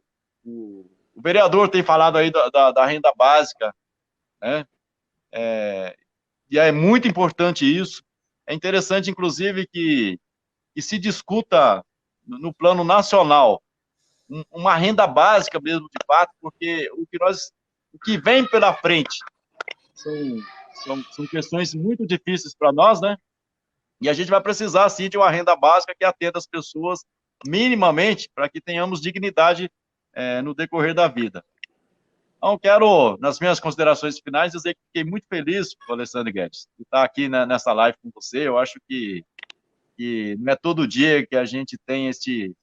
vereador tem falado aí da renda básica, né? E é muito importante isso. É interessante, inclusive, que se discuta no plano nacional uma renda básica mesmo, de fato, porque o que vem pela frente são questões muito difíceis para nós, né? E a gente vai precisar, sim, de uma renda básica que atenda as pessoas minimamente para que tenhamos dignidade no decorrer da vida. Então, quero, nas minhas considerações finais, dizer que fiquei muito feliz, Alessandro Guedes, de estar aqui nessa live com você. Eu acho que não é todo dia que a gente tem esse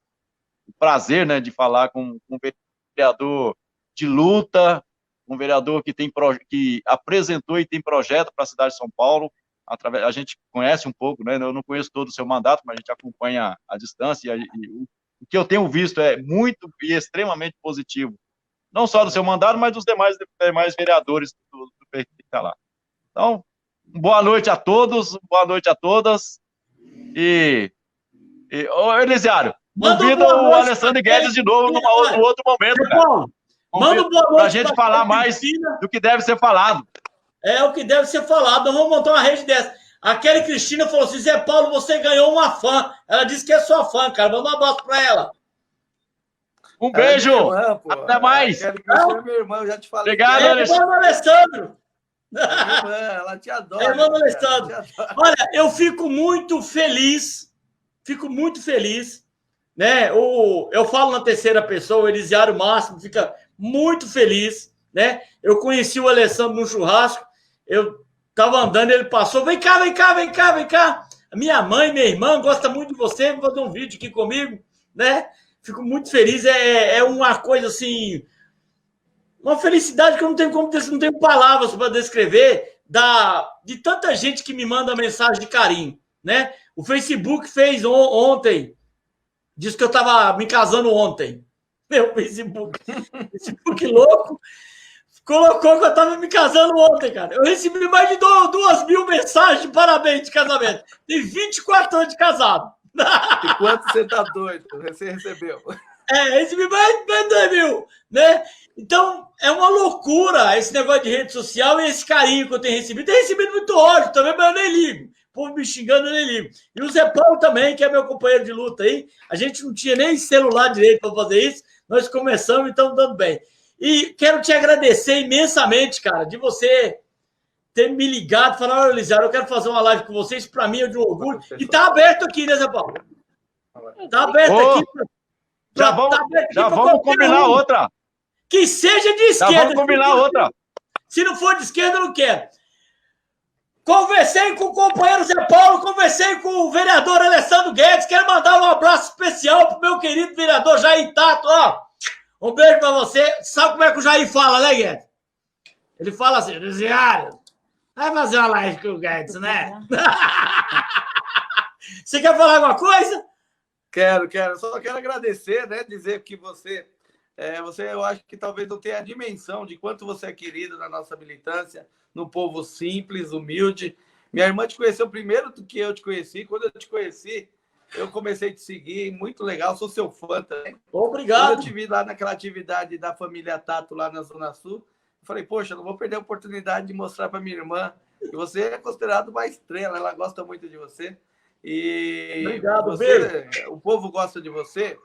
prazer, né, de falar com um vereador de luta, um vereador que apresentou e tem projeto para a cidade de São Paulo. A gente conhece um pouco, né? Eu não conheço todo o seu mandato, mas a gente acompanha à distância, e o que eu tenho visto é muito e extremamente positivo, não só do seu mandato, mas dos demais vereadores do PT que está lá. Então, boa noite a todos, boa noite a todas. Ô, Elisiário, convida o Alessandro Guedes de novo no outro momento, cara. Manda um boa noite pra gente falar mais do que deve ser falado. É o que deve ser falado. Nós vamos montar uma rede dessa. A Kelly Cristina falou assim: Zé Paulo, você ganhou uma fã. Ela disse que é sua fã, cara. Manda um abraço pra ela. Um beijo. Irmã, até mais. A Kelly Cristina é minha irmã, eu já te falei. Obrigado, Alessandro. Irmã do Alessandro. Irmã, ela te adora. Irmã do Alessandro. Olha, eu fico muito feliz. Né? Eu falo na terceira pessoa, o Elisiário Máximo fica muito feliz, né? Eu conheci o Alessandro no churrasco, eu tava andando, ele passou, vem cá. Minha mãe, minha irmã gosta muito de você, vou fazer um vídeo aqui comigo, né? Fico muito feliz, é uma coisa assim, uma felicidade que eu não tenho palavras para descrever de tanta gente que me manda mensagem de carinho, né? O Facebook fez ontem, disse que eu estava me casando ontem. Meu Facebook louco, colocou que eu estava me casando ontem, cara. Eu recebi mais de 2.000 mensagens de parabéns de casamento. Tem 24 anos de casado. E quanto você tá doido? Você recebeu? Recebi mais de 2.000, né? Então, é uma loucura esse negócio de rede social e esse carinho que eu tenho recebido. Tenho recebido muito ódio também, mas eu nem ligo. O povo me xingando, eu nem ligo. E o Zé Paulo também, que é meu companheiro de luta aí. A gente não tinha nem celular direito para fazer isso. Nós começamos e estamos dando bem. E quero te agradecer imensamente, cara, de você ter me ligado, falar, olha, Elisiário, eu quero fazer uma live com vocês, para mim é de um orgulho. E tá aberto aqui, né, Zé Paulo? Tá aberto aqui. Já vamos combinar outra. Que seja de esquerda. Já vamos combinar outra. Se não for de esquerda, eu não quero. Conversei com o companheiro Zé Paulo, conversei com o vereador Alessandro Guedes. Quero mandar um abraço especial pro meu querido vereador Jair Tato. Ó, um beijo pra você. Sabe como é que o Jair fala, né, Guedes? Ele fala assim, Elisiário, vai fazer uma live com o Guedes, né? Você quer falar alguma coisa? Quero. Só quero agradecer, né? Dizer que você, eu acho que talvez não tenha a dimensão de quanto você é querido na nossa militância, no povo simples, humilde. Minha irmã te conheceu primeiro do que eu te conheci. Quando eu te conheci, eu comecei a te seguir. Muito legal, sou seu fã também. Obrigado. Quando eu te vi lá naquela atividade da família Tato, lá na Zona Sul, eu falei, poxa, não vou perder a oportunidade de mostrar para minha irmã que você é considerado uma estrela. Ela gosta muito de você. E obrigado, o povo gosta de você,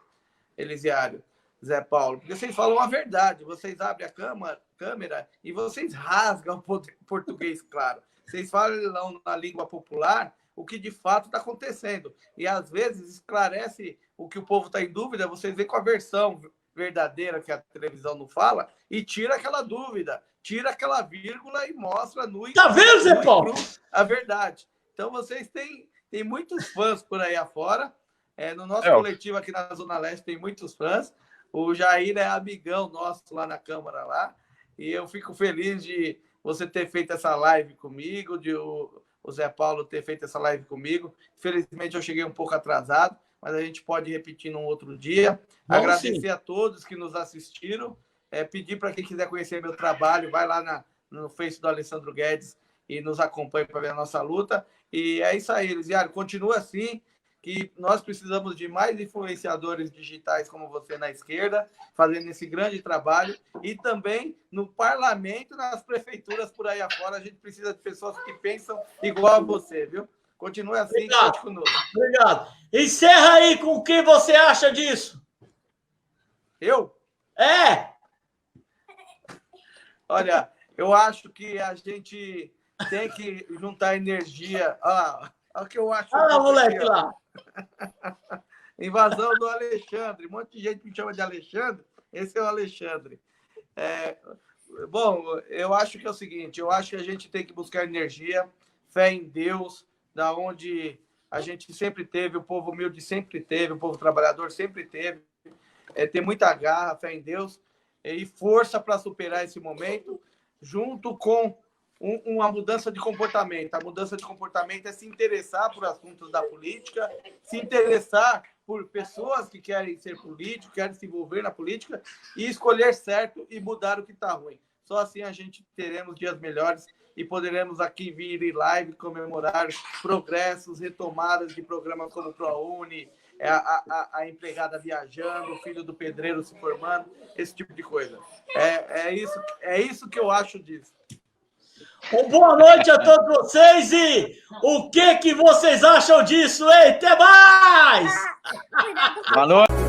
Elisiário, Zé Paulo, porque vocês falam a verdade, vocês abrem a câmera e vocês rasgam o português, claro. Vocês falam na língua popular o que de fato está acontecendo. E às vezes esclarece o que o povo está em dúvida, vocês veem com a versão verdadeira que a televisão não fala e tira aquela dúvida, tira aquela vírgula e mostra Tá vendo, Zé Paulo? A verdade. Então vocês têm muitos fãs por aí afora. No nosso coletivo aqui na Zona Leste tem muitos fãs. O Jair é amigão nosso lá na Câmara lá. E eu fico feliz de você ter feito essa live comigo, de o Zé Paulo ter feito essa live comigo. Infelizmente eu cheguei um pouco atrasado, mas a gente pode repetir num outro dia. Agradecer a todos que nos assistiram. Pedir para quem quiser conhecer meu trabalho, vai lá no Face do Alessandro Guedes e nos acompanhe para ver a nossa luta. E é isso aí, Elisiário. Continua assim, que nós precisamos de mais influenciadores digitais como você na esquerda, fazendo esse grande trabalho. E também no parlamento, nas prefeituras por aí afora, a gente precisa de pessoas que pensam igual a você, viu? Continue assim, conte conosco. Obrigado. Encerra aí com o que você acha disso. Eu? Olha, eu acho que a gente tem que juntar energia. Olha o que eu acho. Moleque aqui, lá. Invasão do Alexandre. Um monte de gente me chama de Alexandre. Esse é o Alexandre. Bom, eu acho que é o seguinte. Eu acho que a gente tem que buscar energia, fé em Deus, da onde a gente sempre teve, o povo humilde sempre teve, o povo trabalhador sempre teve. Ter muita garra, fé em Deus e força para superar esse momento, junto com uma mudança de comportamento. A mudança de comportamento é se interessar por assuntos da política, se interessar por pessoas que querem ser políticos, querem se envolver na política e escolher certo e mudar o que está ruim. Só assim a gente teremos dias melhores e poderemos aqui vir em live comemorar progressos, retomadas de programas como o ProUni, a empregada viajando, o filho do pedreiro se formando, esse tipo de coisa. É isso que eu acho disso. Boa noite a todos vocês e o que vocês acham disso, hein? Até mais! Boa noite.